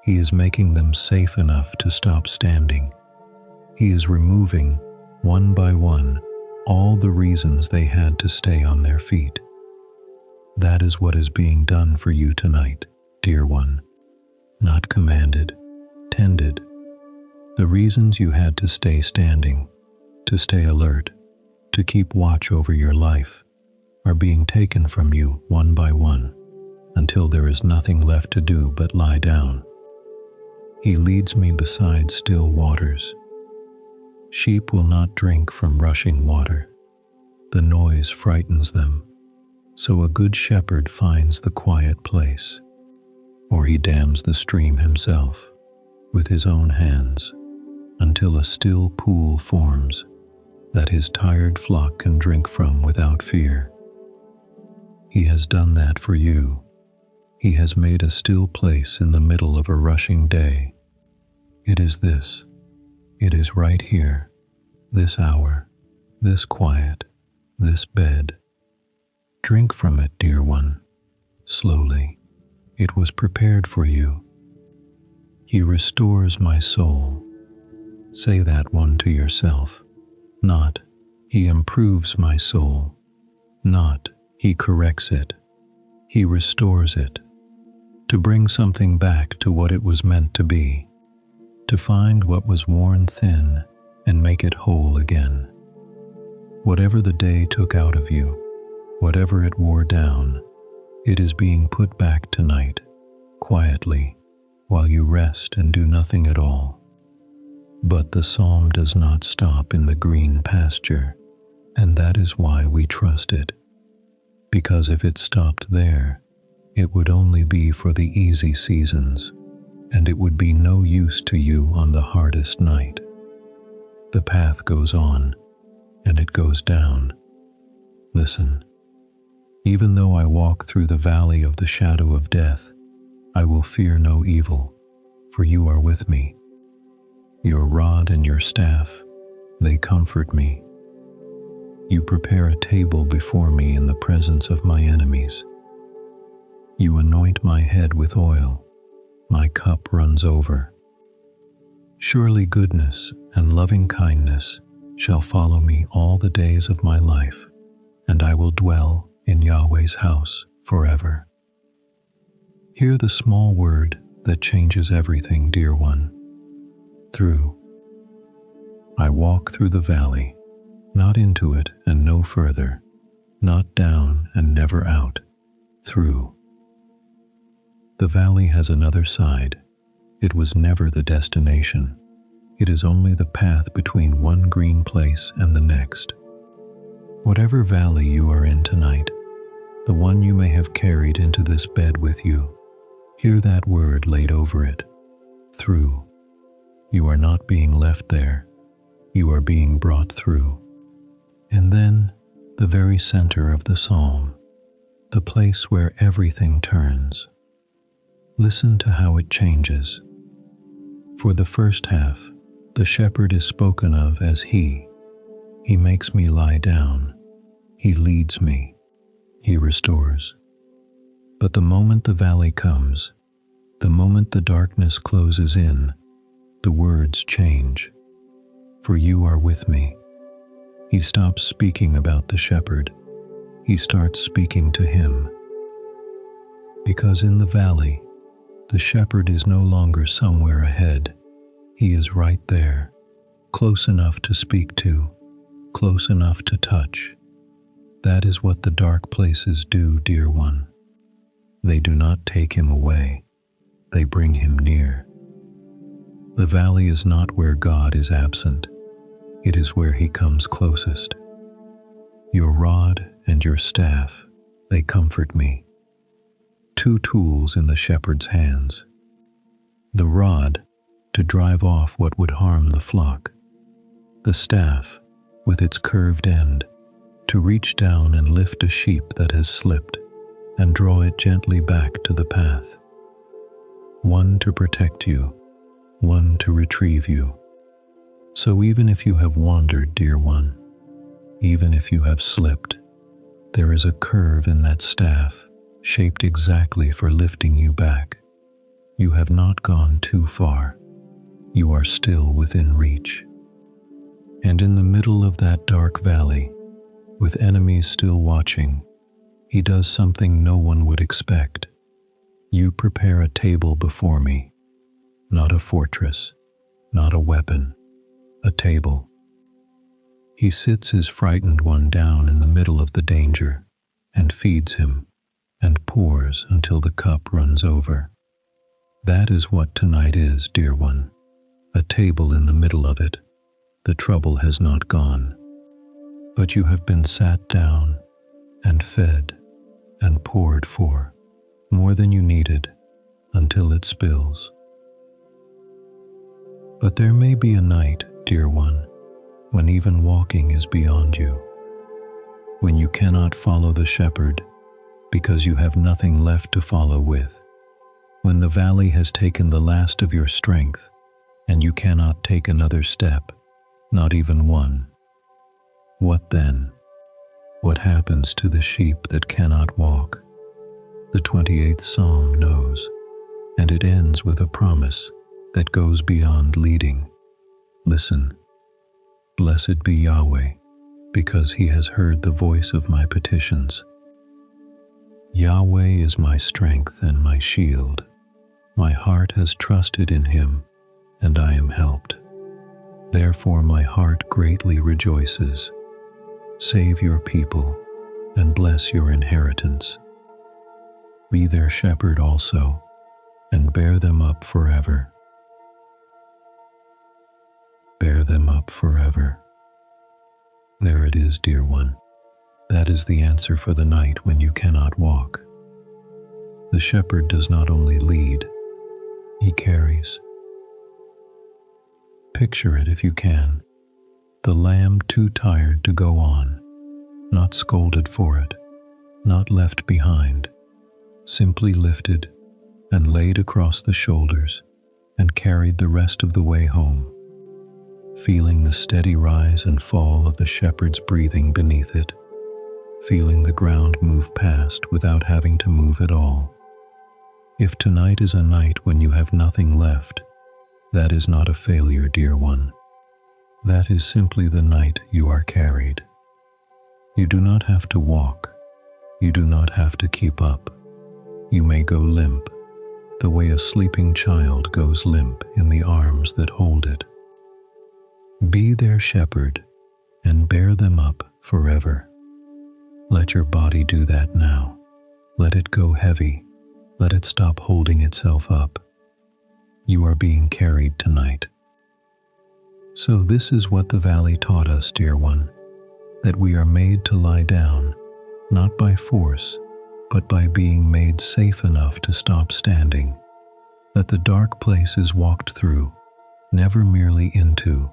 He is making them safe enough to stop standing. He is removing, one by one, all the reasons they had to stay on their feet. That is what is being done for you tonight, dear one. Not commanded, tended. The reasons you had to stay standing, to stay alert, to keep watch over your life, are being taken from you one by one, until there is nothing left to do but lie down. He leads me beside still waters. Sheep will not drink from rushing water. The noise frightens them, so a good shepherd finds the quiet place, or he dams the stream himself with his own hands until a still pool forms that his tired flock can drink from without fear. He has done that for you. He has made a still place in the middle of a rushing day. It is this. It is right here, this hour, this quiet, this bed. Drink from it, dear one, slowly. It was prepared for you. He restores my soul. Say that one to yourself. Not, he improves my soul. Not, he corrects it. He restores it. To bring something back to what it was meant to be. To find what was worn thin and make it whole again. Whatever the day took out of you, whatever it wore down, it is being put back tonight, quietly, while you rest and do nothing at all. But the psalm does not stop in the green pasture, and that is why we trust it. because if it stopped there, it would only be for the easy seasons, and it would be no use to you on the hardest night. The path goes on, and it goes down. Listen, even though I walk through the valley of the shadow of death, I will fear no evil, for you are with me. Your rod and your staff, they comfort me. You prepare a table before me in the presence of my enemies. You anoint my head with oil, my cup runs over. Surely goodness and loving kindness shall follow me all the days of my life, and I will dwell in Yahweh's house forever. Hear the small word that changes everything, dear one. Through. I walk through the valley, not into it and no further, not down and never out, through. The valley has another side. It was never the destination. It is only the path between one green place and the next. Whatever valley you are in tonight, the one you may have carried into this bed with you, hear that word laid over it, through. You are not being left there. You are being brought through. And then, the very center of the psalm, the place where everything turns. Listen to how it changes. For the first half, the shepherd is spoken of as he. He makes me lie down. He leads me. He restores. But the moment the valley comes, the moment the darkness closes in, the words change. For you are with me. He stops speaking about the shepherd. He starts speaking to him. Because in the valley, the shepherd is no longer somewhere ahead. He is right there, close enough to speak to, close enough to touch. That is what the dark places do, dear one. They do not take him away. They bring him near. The valley is not where God is absent. It is where he comes closest. Your rod and your staff, they comfort me. Two tools in the shepherd's hands. The rod, to drive off what would harm the flock. The staff, with its curved end, to reach down and lift a sheep that has slipped and draw it gently back to the path. One to protect you, one to retrieve you. So even if you have wandered, dear one, even if you have slipped, there is a curve in that staff shaped exactly for lifting you back. You have not gone too far. You are still within reach. And in the middle of that dark valley, with enemies still watching, he does something no one would expect. You prepare a table before me, not a fortress, not a weapon, a table. He sits his frightened one down in the middle of the danger and feeds him and pours until the cup runs over. That is what tonight is, dear one, a table in the middle of it. The trouble has not gone, but you have been sat down and fed and poured for, more than you needed, until it spills. But there may be a night, dear one, when even walking is beyond you, when you cannot follow the shepherd because you have nothing left to follow with, when the valley has taken the last of your strength and you cannot take another step, not even one. What then? What happens to the sheep that cannot walk? The 28th Psalm knows, and it ends with a promise that goes beyond leading. Listen. Blessed be Yahweh, because he has heard the voice of my petitions. Yahweh is my strength and my shield. My heart has trusted in him, and I am helped. Therefore my heart greatly rejoices. Save your people, and bless your inheritance. Be their shepherd also, and bear them up forever. Bear them up forever. There it is, dear one. That is the answer for the night when you cannot walk. The shepherd does not only lead, he carries. Picture it if you can. The lamb too tired to go on, not scolded for it, not left behind, simply lifted and laid across the shoulders and carried the rest of the way home, feeling the steady rise and fall of the shepherd's breathing beneath it, feeling the ground move past without having to move at all. If tonight is a night when you have nothing left, that is not a failure, dear one. That is simply the night you are carried. You do not have to walk. You do not have to keep up. You may go limp, the way a sleeping child goes limp in the arms that hold it. Be their shepherd and bear them up forever. Let your body do that now. Let it go heavy. Let it stop holding itself up. You are being carried tonight. So this is what the valley taught us, dear one, that we are made to lie down, not by force, but by being made safe enough to stop standing, that the dark place is walked through, never merely into,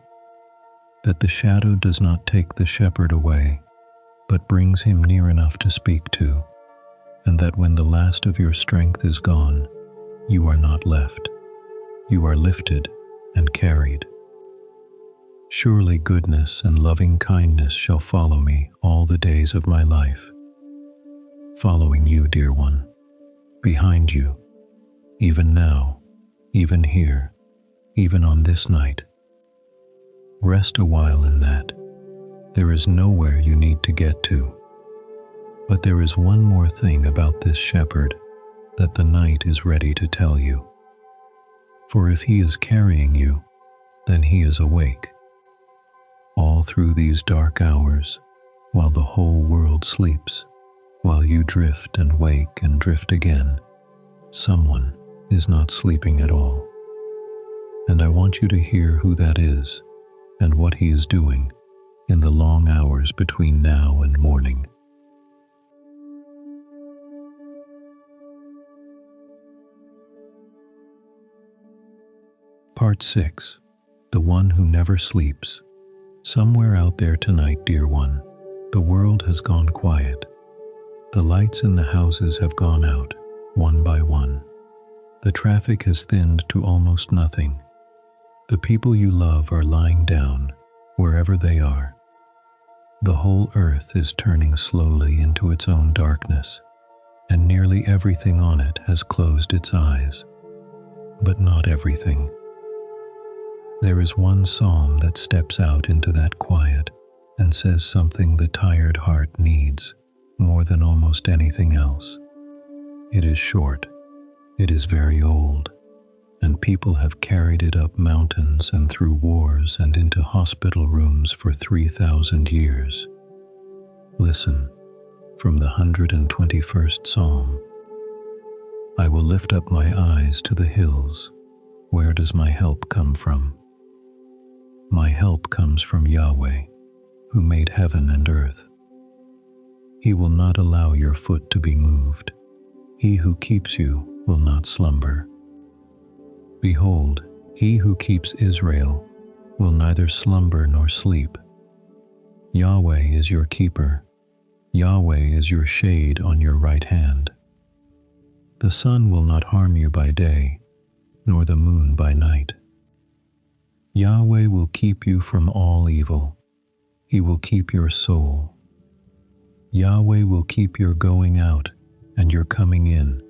that the shadow does not take the shepherd away, but brings him near enough to speak to, and that when the last of your strength is gone, you are not left. You are lifted and carried. Surely goodness and loving kindness shall follow me all the days of my life. Following you, dear one, behind you, even now, even here, even on this night. Rest a while in that. There is nowhere you need to get to. But there is one more thing about this shepherd that the night is ready to tell you. For if he is carrying you, then he is awake. All through these dark hours, while the whole world sleeps, while you drift and wake and drift again, someone is not sleeping at all. And I want you to hear who that is and what he is doing in the long hours between now and morning. Part 6. The One Who Never Sleeps. Somewhere out there tonight, dear one, the world has gone quiet. The lights in the houses have gone out, one by one. The traffic has thinned to almost nothing. The people you love are lying down, wherever they are. The whole earth is turning slowly into its own darkness, and nearly everything on it has closed its eyes. But not everything. There is one psalm that steps out into that quiet and says something the tired heart needs more than almost anything else. It is short, it is very old, and people have carried it up mountains and through wars and into hospital rooms for 3,000 years. Listen, from the 121st Psalm. I will lift up my eyes to the hills. Where does my help come from? My help comes from Yahweh, who made heaven and earth. He will not allow your foot to be moved. He who keeps you will not slumber. Behold, he who keeps Israel will neither slumber nor sleep. Yahweh is your keeper. Yahweh is your shade on your right hand. The sun will not harm you by day, nor the moon by night. Yahweh will keep you from all evil. He will keep your soul. Yahweh will keep your going out and your coming in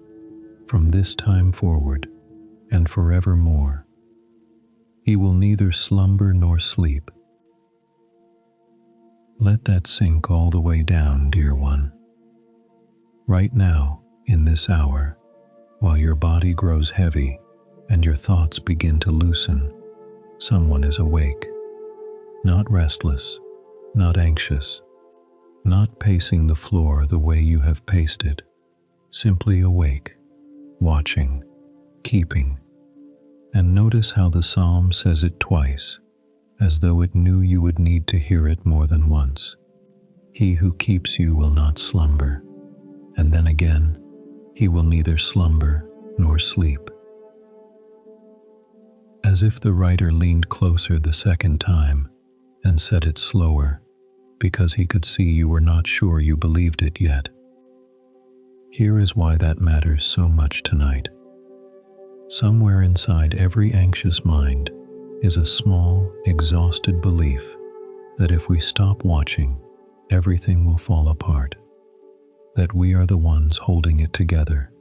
from this time forward and forevermore. He will neither slumber nor sleep. Let that sink all the way down, dear one. Right now, in this hour, while your body grows heavy and your thoughts begin to loosen, someone is awake, not restless, not anxious, not pacing the floor the way you have paced it, simply awake, watching, keeping. And notice how the psalm says it twice, as though it knew you would need to hear it more than once. He who keeps you will not slumber, and then again, he will neither slumber nor sleep. As if the writer leaned closer the second time and said it slower, because he could see you were not sure you believed it yet. Here is why that matters so much tonight. Somewhere inside every anxious mind is a small, exhausted belief that if we stop watching, everything will fall apart, that we are the ones holding it together,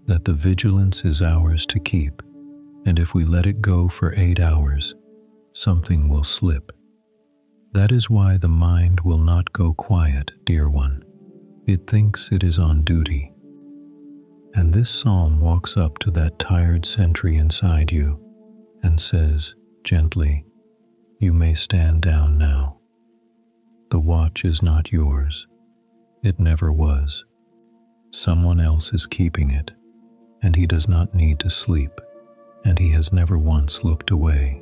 that the vigilance is ours to keep, and if we let it go for 8 hours, something will slip. That is why the mind will not go quiet, dear one. It thinks it is on duty. And this psalm walks up to that tired sentry inside you and says, gently, you may stand down now. The watch is not yours. It never was. Someone else is keeping it, and he does not need to sleep, and he has never once looked away.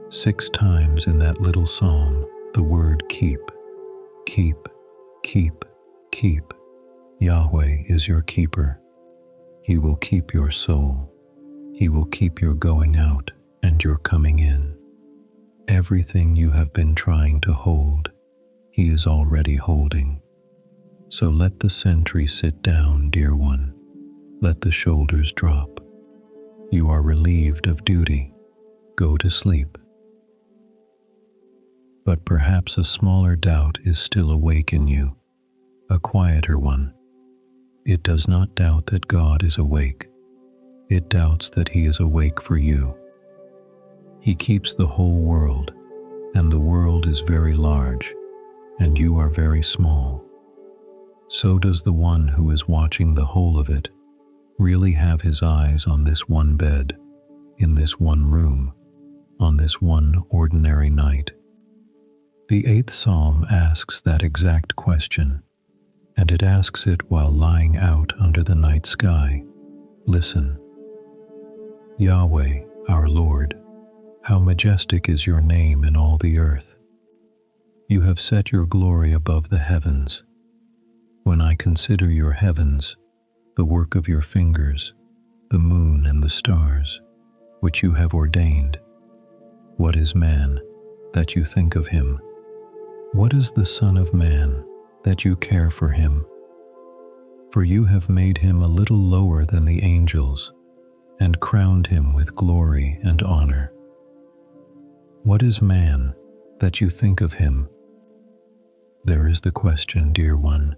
6 times in that little psalm, the word keep, keep, keep, keep. Yahweh is your keeper. He will keep your soul. He will keep your going out and your coming in. Everything you have been trying to hold, he is already holding. So let the sentry sit down, dear one. Let the shoulders drop. You are relieved of duty. Go to sleep. But perhaps a smaller doubt is still awake in you, a quieter one. It does not doubt that God is awake. It doubts that he is awake for you. He keeps the whole world, and the world is very large, and you are very small. So does the one who is watching the whole of it really have his eyes on this one bed, in this one room, on this one ordinary night? The 8th Psalm asks that exact question, and it asks it while lying out under the night sky. Listen. Yahweh, our Lord, how majestic is your name in all the earth. You have set your glory above the heavens. When I consider your heavens, the work of your fingers, the moon and the stars, which you have ordained, what is man, that you think of him? What is the Son of Man, that you care for him? For you have made him a little lower than the angels, and crowned him with glory and honor. What is man, that you think of him? There is the question, dear one,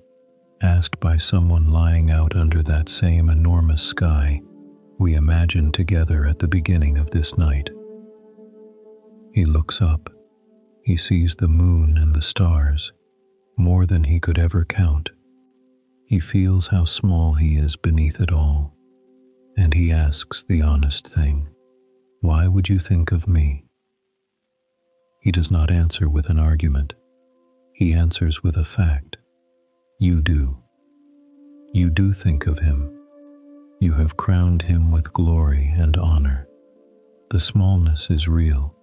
asked by someone lying out under that same enormous sky we imagined together at the beginning of this night. He looks up. He sees the moon and the stars, more than he could ever count. He feels how small he is beneath it all, and he asks the honest thing, why would you think of me? He does not answer with an argument. He answers with a fact. You do. You do think of him. You have crowned him with glory and honor. The smallness is real,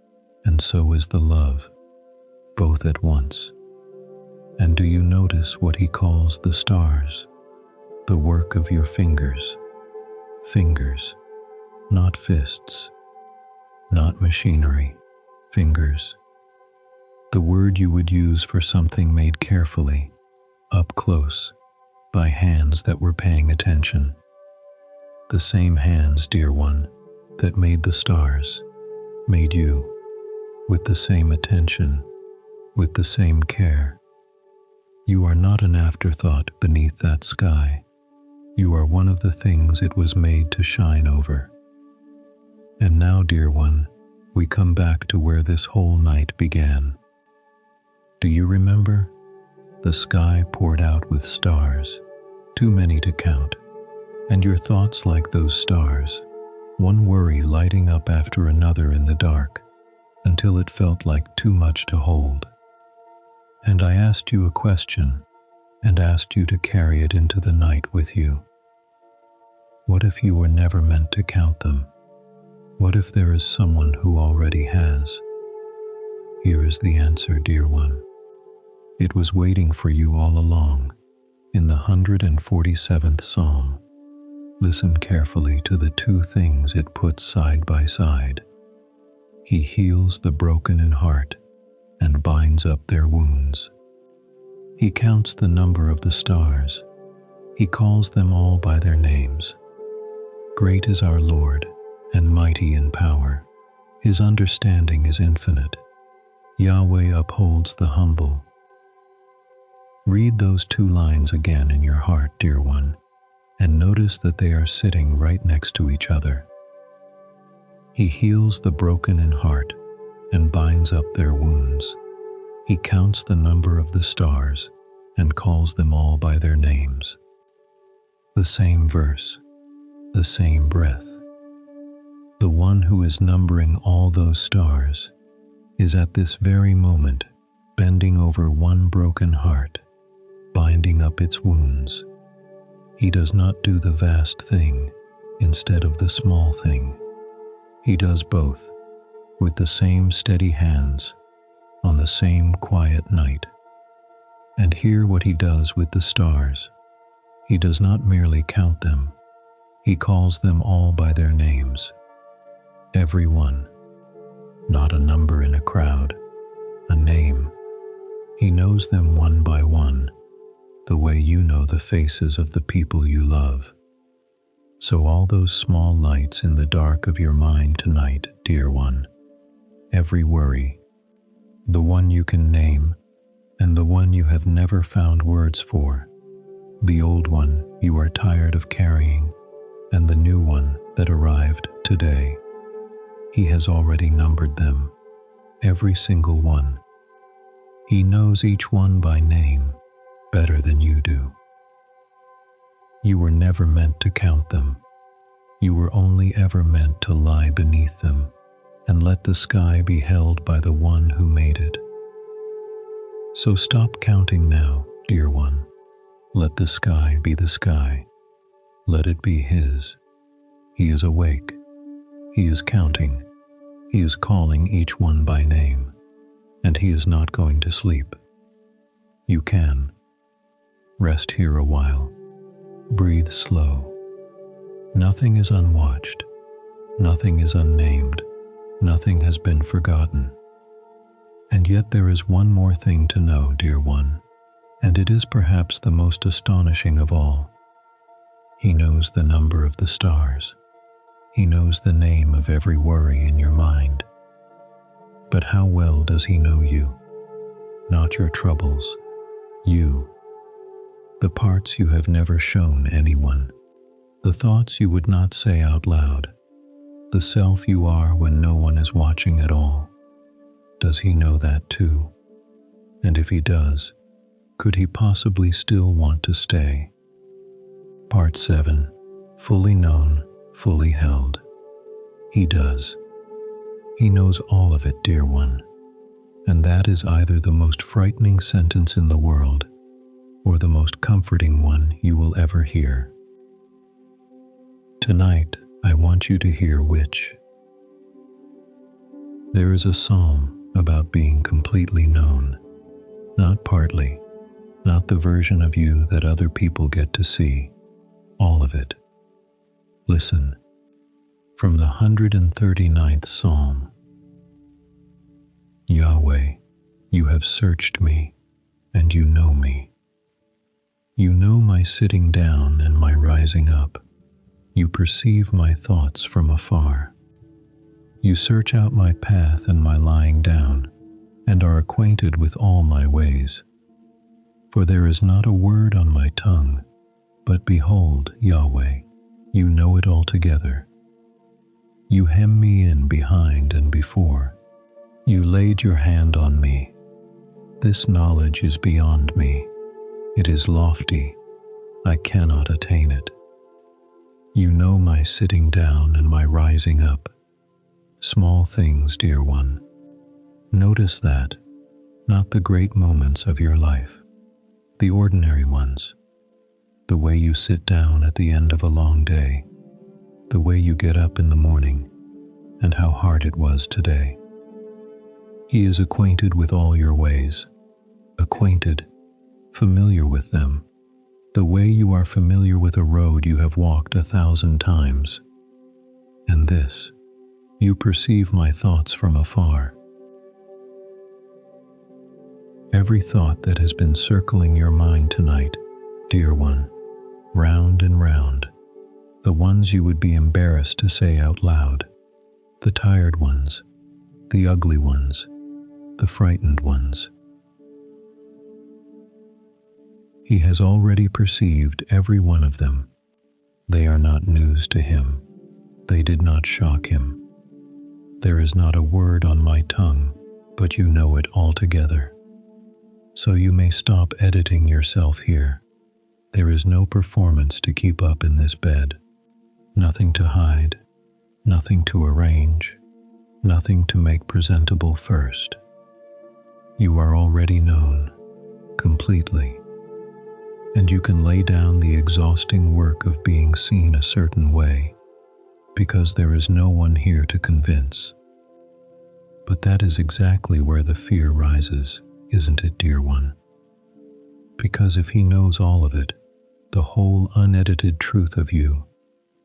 and so is the love, both at once. And do you notice what he calls the stars? The work of your fingers. Fingers, not fists, not machinery, fingers. The word you would use for something made carefully, up close, by hands that were paying attention. The same hands, dear one, that made the stars, made you, with the same attention, with the same care. You are not an afterthought beneath that sky. You are one of the things it was made to shine over. And now, dear one, we come back to where this whole night began. Do you remember? The sky poured out with stars, too many to count, and your thoughts like those stars, one worry lighting up after another in the dark, until it felt like too much to hold. And I asked you a question, and asked you to carry it into the night with you. What if you were never meant to count them? What if there is someone who already has? Here is the answer, dear one. It was waiting for you all along. In the 147th Psalm, listen carefully to the two things it puts side by side. He heals the broken in heart and binds up their wounds. He counts the number of the stars. He calls them all by their names. Great is our Lord, and mighty in power. His understanding is infinite. Yahweh upholds the humble. Read those two lines again in your heart, dear one, and notice that they are sitting right next to each other. He heals the broken in heart and binds up their wounds. He counts the number of the stars and calls them all by their names. The same verse, the same breath. The one who is numbering all those stars is at this very moment bending over one broken heart, binding up its wounds. He does not do the vast thing instead of the small thing. He does both with the same steady hands on the same quiet night. And hear what he does with the stars. He does not merely count them. He calls them all by their names. Every one, not a number in a crowd, a name. He knows them one by one, the way you know the faces of the people you love. So all those small lights in the dark of your mind tonight, dear one, every worry, the one you can name and the one you have never found words for, the old one you are tired of carrying, and the new one that arrived today. He has already numbered them, every single one. He knows each one by name better than you do. You were never meant to count them. You were only ever meant to lie beneath them and let the sky be held by the one who made it. So stop counting now, dear one. Let the sky be the sky. Let it be his. He is awake. He is counting. He is calling each one by name. And he is not going to sleep. You can. Rest here a while. Breathe slow. Nothing is unwatched. Nothing is unnamed. Nothing has been forgotten. And yet there is one more thing to know, dear one, and it is perhaps the most astonishing of all. He knows the number of the stars. He knows the name of every worry in your mind. But how well does he know you? Not your troubles. You. The parts you have never shown anyone. The thoughts you would not say out loud. The self you are when no one is watching at all. Does he know that too? And if he does, could he possibly still want to stay? Part 7. Fully known, fully held. He does. He knows all of it, dear one. And that is either the most frightening sentence in the world or the most comforting one you will ever hear. Tonight, I want you to hear which. There is a psalm about being completely known, not partly, not the version of you that other people get to see, all of it. Listen, from the 139th Psalm. Yahweh, you have searched me, and you know me. You know my sitting down and my rising up. You perceive my thoughts from afar. You search out my path and my lying down, and are acquainted with all my ways. For there is not a word on my tongue, but behold, Yahweh, you know it altogether. You hem me in behind and before. You laid your hand on me. This knowledge is beyond me. It is lofty. I cannot attain it. You know my sitting down and my rising up. Small things, dear one. Notice that, not the great moments of your life, the ordinary ones, the way you sit down at the end of a long day, the way you get up in the morning, and how hard it was today. He is acquainted with all your ways, acquainted, familiar with them, the way you are familiar with a road you have walked 1,000 times. And this, you perceive my thoughts from afar. Every thought that has been circling your mind tonight, dear one, round and round, the ones you would be embarrassed to say out loud, the tired ones, the ugly ones, the frightened ones. He has already perceived every one of them. They are not news to him. They did not shock him. There is not a word on my tongue, but you know it altogether. So you may stop editing yourself here. There is no performance to keep up in this bed. Nothing to hide, nothing to arrange, nothing to make presentable first. You are already known, completely, and you can lay down the exhausting work of being seen a certain way, because there is no one here to convince. But that is exactly where the fear rises, isn't it, dear one? Because if he knows all of it, the whole unedited truth of you,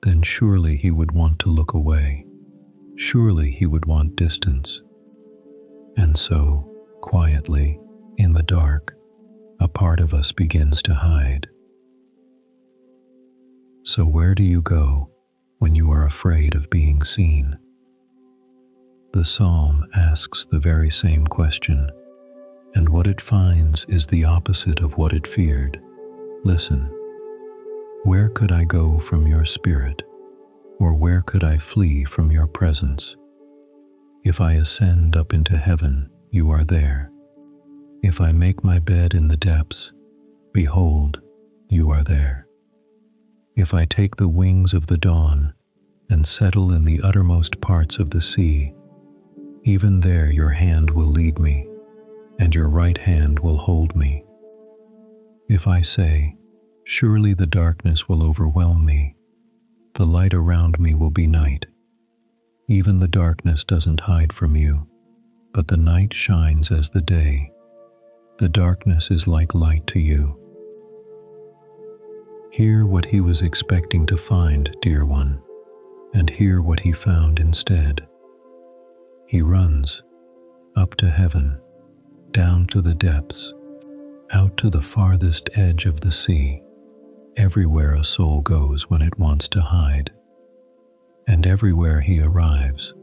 then surely he would want to look away. Surely he would want distance. And so, quietly, in the dark, a part of us begins to hide. So where do you go when you are afraid of being seen? The psalm asks the very same question, and what it finds is the opposite of what it feared. Listen. Where could I go from your spirit, or where could I flee from your presence? If I ascend up into heaven, you are there. If I make my bed in the depths, behold, you are there. If I take the wings of the dawn and settle in the uttermost parts of the sea, even there your hand will lead me, and your right hand will hold me. If I say, surely the darkness will overwhelm me, the light around me will be night. Even the darkness doesn't hide from you, but the night shines as the day. The darkness is like light to you. Hear what he was expecting to find, dear one, and hear what he found instead. He runs up to heaven, down to the depths, out to the farthest edge of the sea, everywhere a soul goes when it wants to hide. And everywhere he arrives,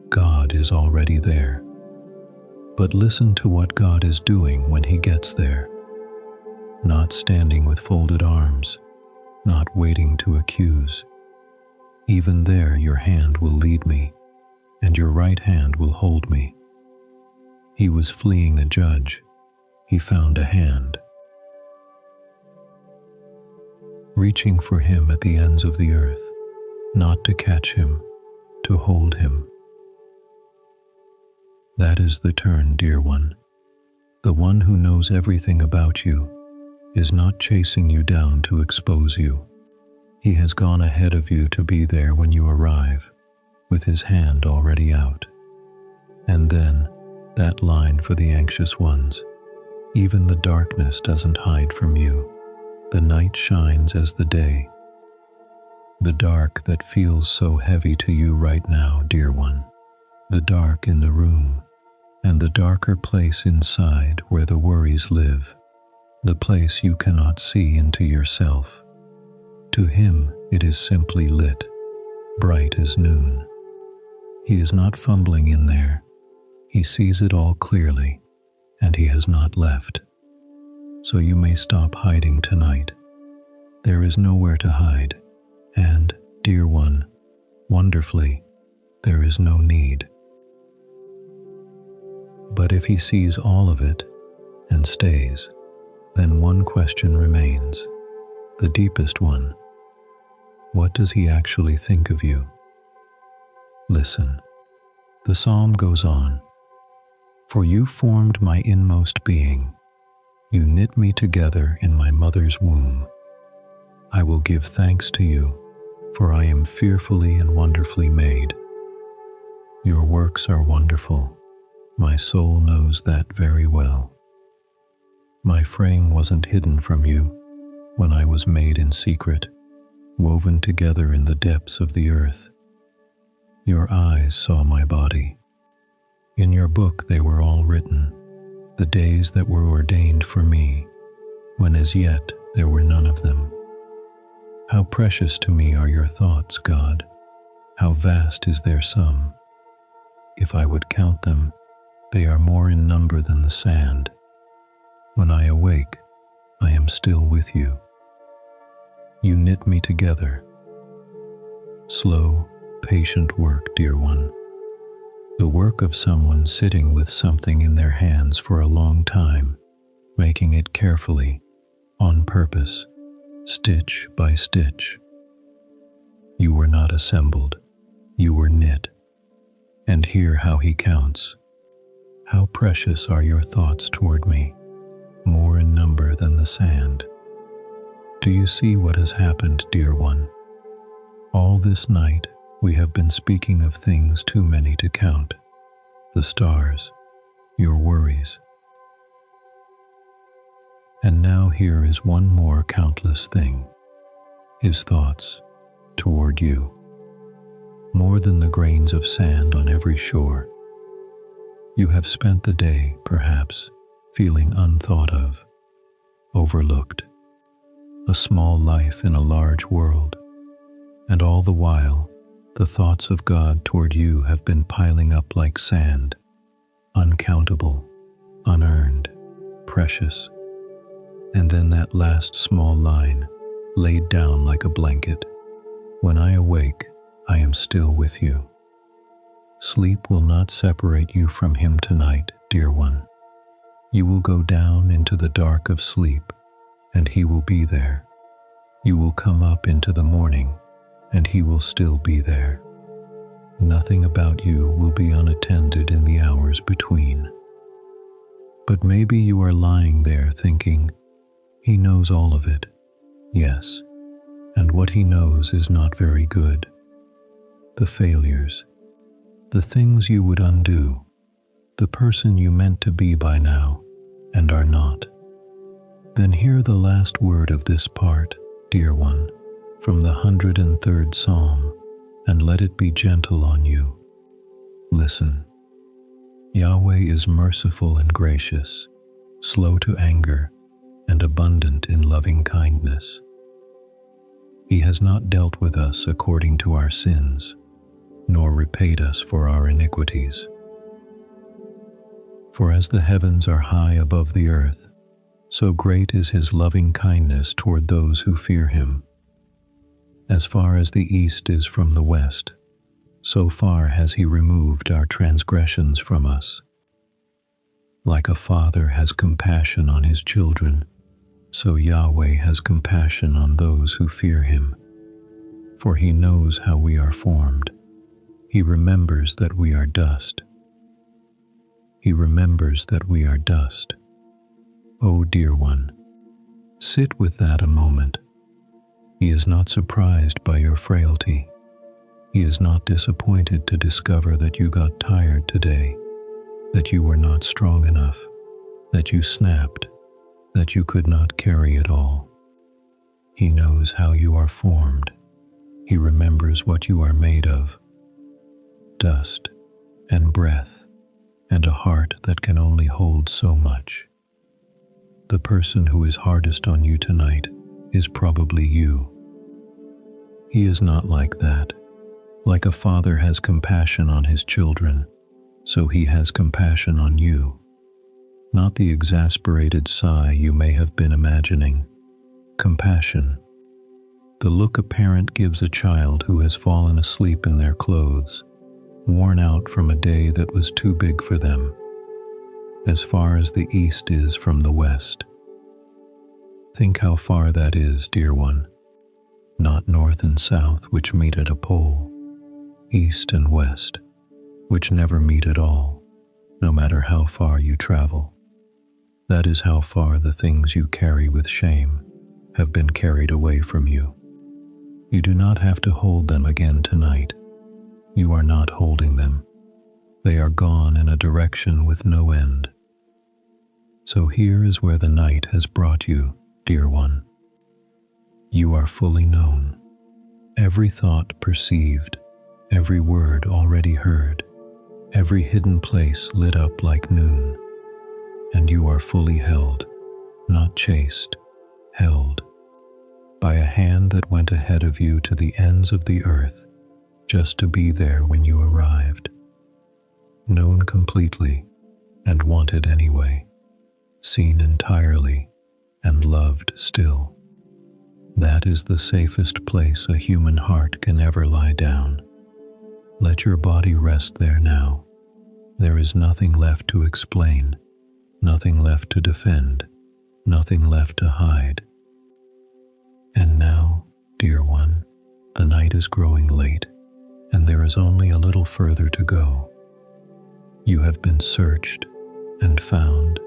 God is already there. But listen to what God is doing when he gets there. Not standing with folded arms, not waiting to accuse. Even there your hand will lead me, and your right hand will hold me. He was fleeing a judge. He found a hand, reaching for him at the ends of the earth, not to catch him, to hold him. That is the turn, dear one. The one who knows everything about you is not chasing you down to expose you. He has gone ahead of you to be there when you arrive, with his hand already out. And then, that line for the anxious ones. Even the darkness doesn't hide from you. The night shines as the day. The dark that feels so heavy to you right now, dear one. The dark in the room, and the darker place inside where the worries live, the place you cannot see into yourself. To him it is simply lit, bright as noon. He is not fumbling in there. He sees it all clearly, and he has not left. So you may stop hiding tonight. There is nowhere to hide, and, dear one, wonderfully, there is no need. But if he sees all of it and stays, then one question remains, the deepest one. What does he actually think of you? Listen, the psalm goes on. For you formed my inmost being. You knit me together in my mother's womb. I will give thanks to you, for I am fearfully and wonderfully made. Your works are wonderful. My soul knows that very well. My frame wasn't hidden from you when I was made in secret, woven together in the depths of the earth. Your eyes saw my body. In your book they were all written, the days that were ordained for me, when as yet there were none of them. How precious to me are your thoughts, God. How vast is their sum. If I would count them, they are more in number than the sand. When I awake, I am still with you. You knit me together. Slow, patient work, dear one. The work of someone sitting with something in their hands for a long time, making it carefully, on purpose, stitch by stitch. You were not assembled, you were knit. And hear how he counts. How precious are your thoughts toward me, more in number than the sand. Do you see what has happened, dear one? All this night we have been speaking of things too many to count. The stars, your worries. And now here is one more countless thing. His thoughts toward you. More than the grains of sand on every shore. You have spent the day, perhaps, feeling unthought of, overlooked. A small life in a large world. And all the while, the thoughts of God toward you have been piling up like sand, uncountable, unearned, precious. And then that last small line, laid down like a blanket. When I awake, I am still with you. Sleep will not separate you from him tonight, dear one. You will go down into the dark of sleep, and he will be there. You will come up into the morning, and he will still be there. Nothing about you will be unattended in the hours between. But maybe you are lying there thinking, he knows all of it. Yes, and what he knows is not very good. The failures, the things you would undo, the person you meant to be by now and are not. Then hear the last word of this part, dear one, from the 103rd Psalm, and let it be gentle on you. Listen. Yahweh is merciful and gracious, slow to anger, and abundant in loving kindness. He has not dealt with us according to our sins, nor repaid us for our iniquities. For as the heavens are high above the earth, so great is his loving kindness toward those who fear him. As far as the east is from the west, so far has he removed our transgressions from us. Like a father has compassion on his children, so Yahweh has compassion on those who fear him. For he knows how we are formed. He remembers that we are dust. He remembers that we are dust. O dear one, sit with that a moment. He is not surprised by your frailty. He is not disappointed to discover that you got tired today, that you were not strong enough, that you snapped, that you could not carry it all. He knows how you are formed. He remembers what you are made of. Dust and breath and a heart that can only hold so much. The person who is hardest on you tonight is probably you. He is not like that. Like a father has compassion on his children, so he has compassion on you. Not the exasperated sigh you may have been imagining. Compassion. The look a parent gives a child who has fallen asleep in their clothes, worn out from a day that was too big for them, as far as the east is from the west. Think how far that is, dear one. Not north and south, which meet at a pole, east and west, which never meet at all, no matter how far you travel. That is how far the things you carry with shame have been carried away from you. You do not have to hold them again tonight. You are not holding them. They are gone in a direction with no end. So here is where the night has brought you, dear one. You are fully known, every thought perceived, every word already heard, every hidden place lit up like noon, and you are fully held, not chased, held, by a hand that went ahead of you to the ends of the earth, just to be there when you arrived. Known completely, and wanted anyway, seen entirely, and loved still. That is the safest place a human heart can ever lie down. Let your body rest there now. There is nothing left to explain, nothing left to defend, nothing left to hide. And now, dear one, the night is growing late, and there is only a little further to go. You have been searched and found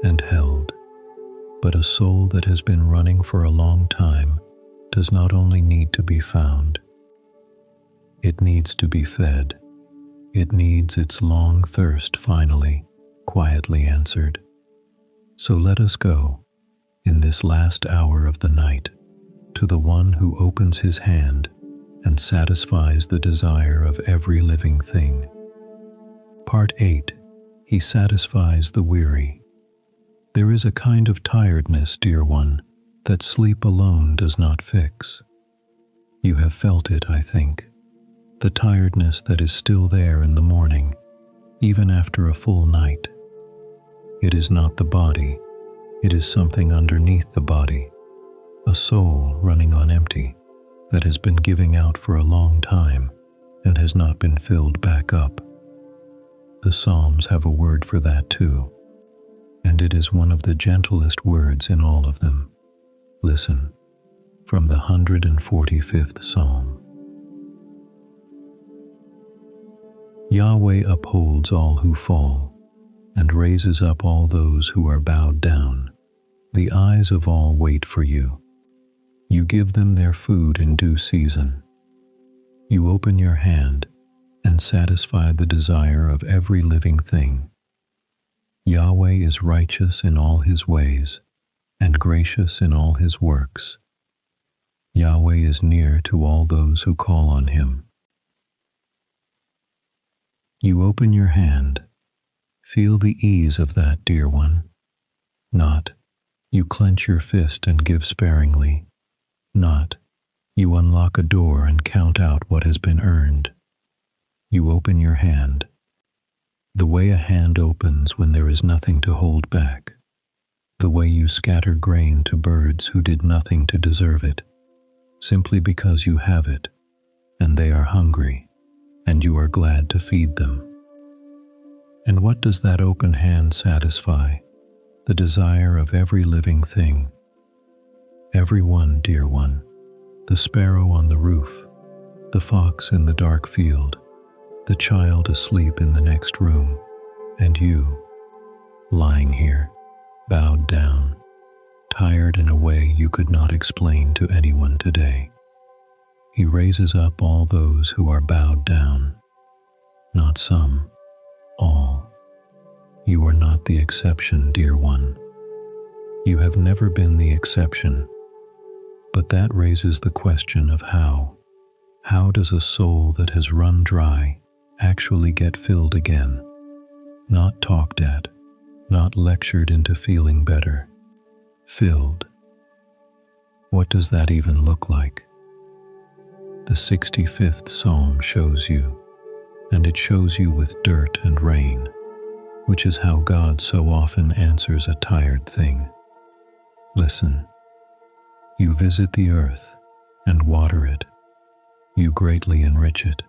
and held, but a soul that has been running for a long time does not only need to be found, it needs to be fed. It needs its long thirst finally, quietly answered. So let us go, in this last hour of the night, to the one who opens his hand and satisfies the desire of every living thing. Part 8. He satisfies the weary. There is a kind of tiredness, dear one, that sleep alone does not fix. You have felt it, I think, the tiredness that is still there in the morning, even after a full night. It is not the body, it is something underneath the body, a soul running on empty that has been giving out for a long time and has not been filled back up. The Psalms have a word for that too, and it is one of the gentlest words in all of them. Listen, from the 145th Psalm. Yahweh upholds all who fall, and raises up all those who are bowed down. The eyes of all wait for you. You give them their food in due season. You open your hand and satisfy the desire of every living thing. Yahweh is righteous in all his ways, and gracious in all his works. Yahweh is near to all those who call on him. You open your hand. Feel the ease of that, dear one. Not, you clench your fist and give sparingly. Not, you unlock a door and count out what has been earned. You open your hand, the way a hand opens when there is nothing to hold back, the way you scatter grain to birds who did nothing to deserve it, simply because you have it, and they are hungry, and you are glad to feed them. And what does that open hand satisfy? The desire of every living thing. Every one, dear one, the sparrow on the roof, the fox in the dark field, the child asleep in the next room, and you, lying here, bowed down, tired in a way you could not explain to anyone today. He raises up all those who are bowed down, not some, all. You are not the exception, dear one. You have never been the exception, but that raises the question of how. How does a soul that has run dry actually get filled again? Not talked at, not lectured into feeling better. Filled. What does that even look like? The 65th Psalm shows you, and it shows you with dirt and rain, which is how God so often answers a tired thing. Listen. You visit the earth and water it. You greatly enrich it.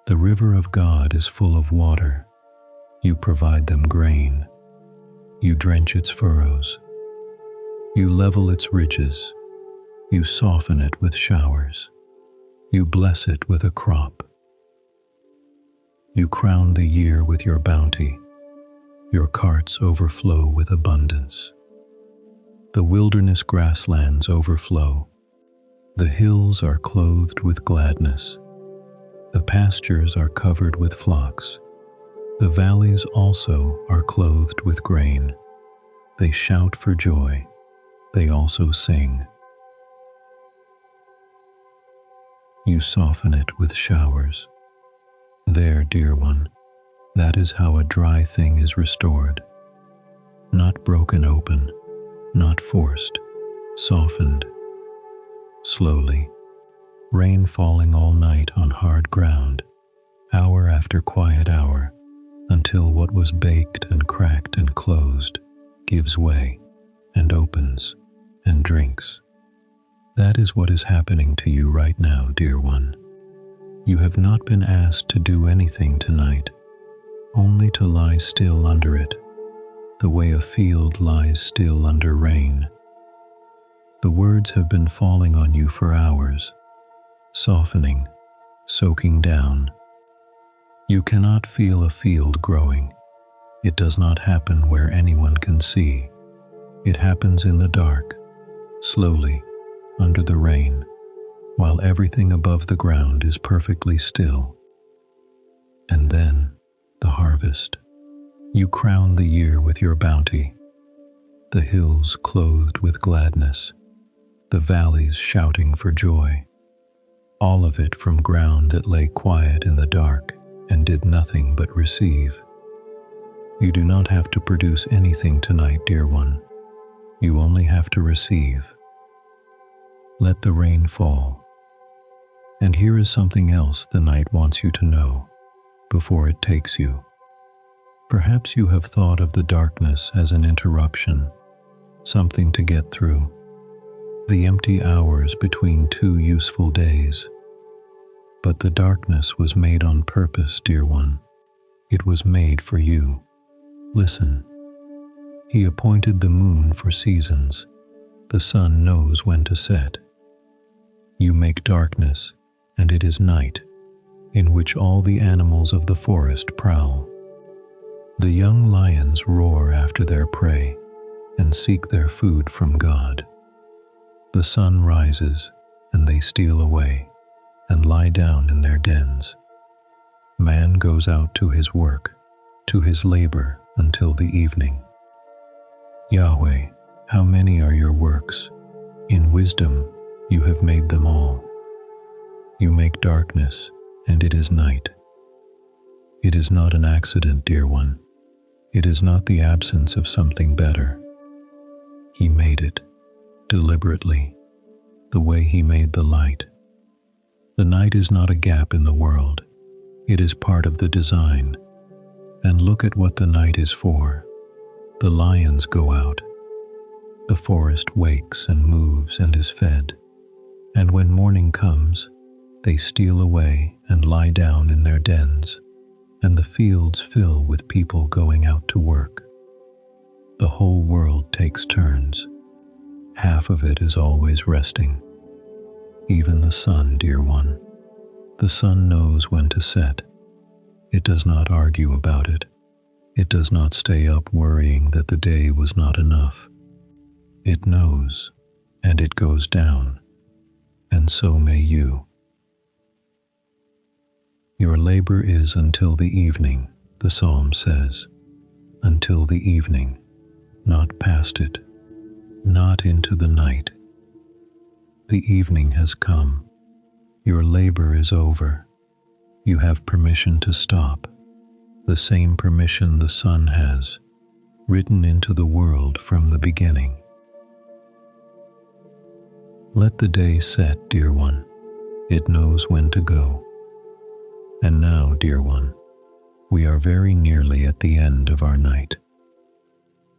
The river of God is full of water. You provide them grain. You drench its furrows. You level its ridges. You soften it with showers. You bless it with a crop. You crown the year with your bounty. Your carts overflow with abundance. The wilderness grasslands overflow. The hills are clothed with gladness. The pastures are covered with flocks. The valleys also are clothed with grain. They shout for joy. They also sing. You soften it with showers. There, dear one, that is how a dry thing is restored. Not broken open, not forced, softened. Slowly, rain falling all night on hard ground, hour after quiet hour, until what was baked and cracked and closed gives way and opens and drinks. That is what is happening to you right now, dear one. You have not been asked to do anything tonight, only to lie still under it, the way a field lies still under rain. The words have been falling on you for hours, softening, soaking down. You cannot feel a field growing. It does not happen where anyone can see. It happens in the dark, slowly, under the rain, while everything above the ground is perfectly still. And then, the harvest. You crown the year with your bounty. The hills clothed with gladness, the valleys shouting for joy. All of it from ground that lay quiet in the dark and did nothing but receive. You do not have to produce anything tonight, dear one. You only have to receive. Let the rain fall. And here is something else the night wants you to know before it takes you. Perhaps you have thought of the darkness as an interruption, something to get through, the empty hours between two useful days. But the darkness was made on purpose, dear one. It was made for you. Listen. He appointed the moon for seasons. The sun knows when to set. You make darkness, and it is night, in which all the animals of the forest prowl. The young lions roar after their prey and seek their food from God. The sun rises, and they steal away and lie down in their dens. Man goes out to his work, to his labor until the evening. Yahweh, how many are your works? In wisdom you have made them all. You make darkness, and it is night. It is not an accident, dear one. It is not the absence of something better. He made it, deliberately, the way he made the light. The night is not a gap in the world. It is part of the design. And look at what the night is for. The lions go out. The forest wakes and moves and is fed. And when morning comes, they steal away and lie down in their dens, and the fields fill with people going out to work. The whole world takes turns. Half of it is always resting. Even the sun, dear one. The sun knows when to set. It does not argue about it. It does not stay up worrying that the day was not enough. It knows, and it goes down, and so may you. Your labor is until the evening, the psalm says, until the evening, not past it, not into the night. The evening has come. Your labor is over. You have permission to stop, the same permission the sun has, written into the world from the beginning. Let the day set, dear one. It knows when to go. And now, dear one, we are very nearly at the end of our night.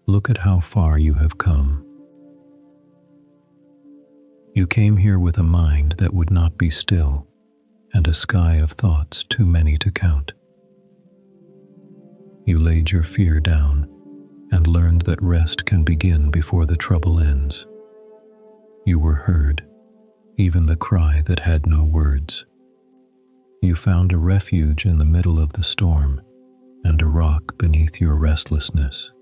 Look at how far you have come. You came here with a mind that would not be still, and a sky of thoughts too many to count. You laid your fear down and learned that rest can begin before the trouble ends. You were heard, even the cry that had no words. You found a refuge in the middle of the storm and a rock beneath your restlessness.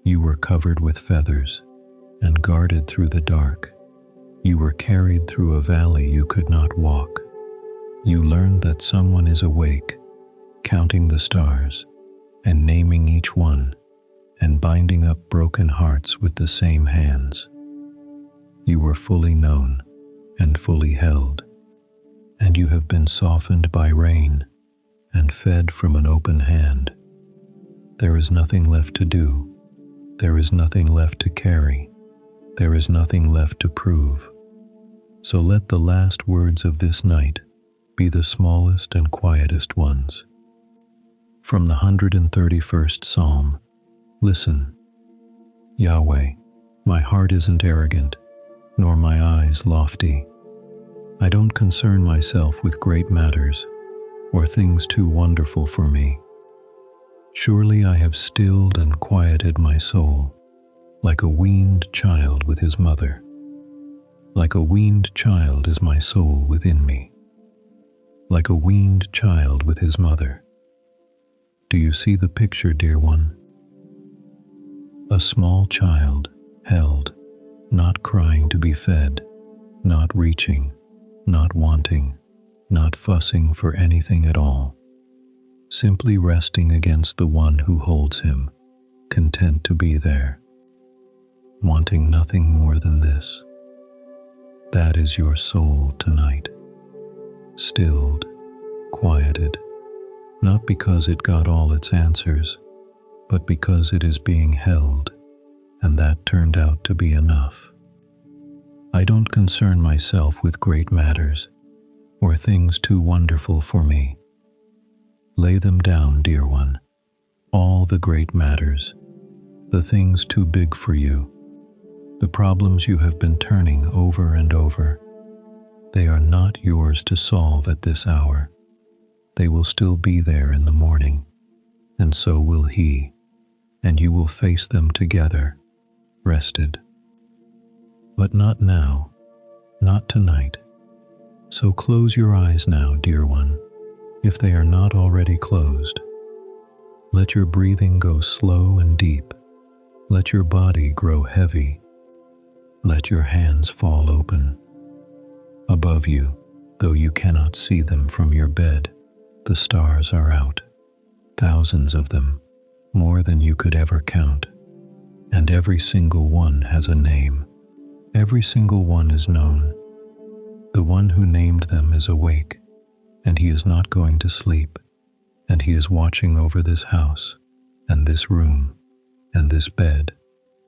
You were covered with feathers and guarded through the dark. You were carried through a valley you could not walk. You learned that someone is awake, counting the stars and naming each one, and binding up broken hearts with the same hands. You were fully known and fully held, and you have been softened by rain and fed from an open hand. There is nothing left to do. There is nothing left to carry. There is nothing left to prove. So let the last words of this night be the smallest and quietest ones. From the 131st Psalm, listen. Yahweh, my heart isn't arrogant, nor my eyes lofty. I don't concern myself with great matters, or things too wonderful for me. Surely I have stilled and quieted my soul, like a weaned child with his mother. Like a weaned child is my soul within me. Like a weaned child with his mother. Do you see the picture, dear one? A small child, held, not crying to be fed, not reaching, not wanting, not fussing for anything at all, simply resting against the one who holds him, content to be there, wanting nothing more than this. That is your soul tonight, stilled, quieted, not because it got all its answers, but because it is being held, and that turned out to be enough. I don't concern myself with great matters, or things too wonderful for me. Lay them down, dear one, all the great matters, the things too big for you, the problems you have been turning over and over. They are not yours to solve at this hour. They will still be there in the morning, and so will he, and you will face them together, rested. But not now, not tonight. So close your eyes now, dear one, if they are not already closed. Let your breathing go slow and deep. Let your body grow heavy. Let your hands fall open. Above you, though you cannot see them from your bed, the stars are out, thousands of them, more than you could ever count, and every single one has a name. Every single one is known. The one who named them is awake, and he is not going to sleep, and he is watching over this house, and this room, and this bed,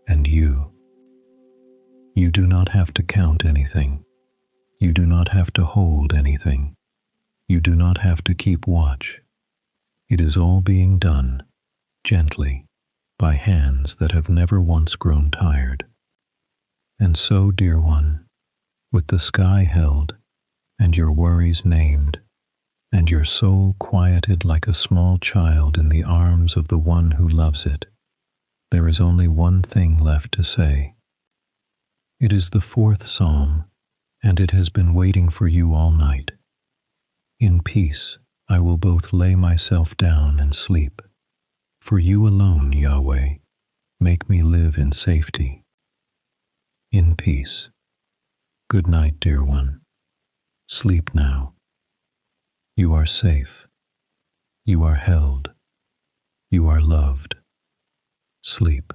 and you. You do not have to count anything. You do not have to hold anything. You do not have to keep watch. It is all being done, gently, by hands that have never once grown tired. And so, dear one, with the sky held, and your worries named, and your soul quieted like a small child in the arms of the one who loves it, there is only one thing left to say. It is the 4th Psalm, and it has been waiting for you all night. In peace, I will both lay myself down and sleep. For you alone, Yahweh, make me live in safety. In peace. Good night, dear one. Sleep now. You are safe. You are held. You are loved. Sleep.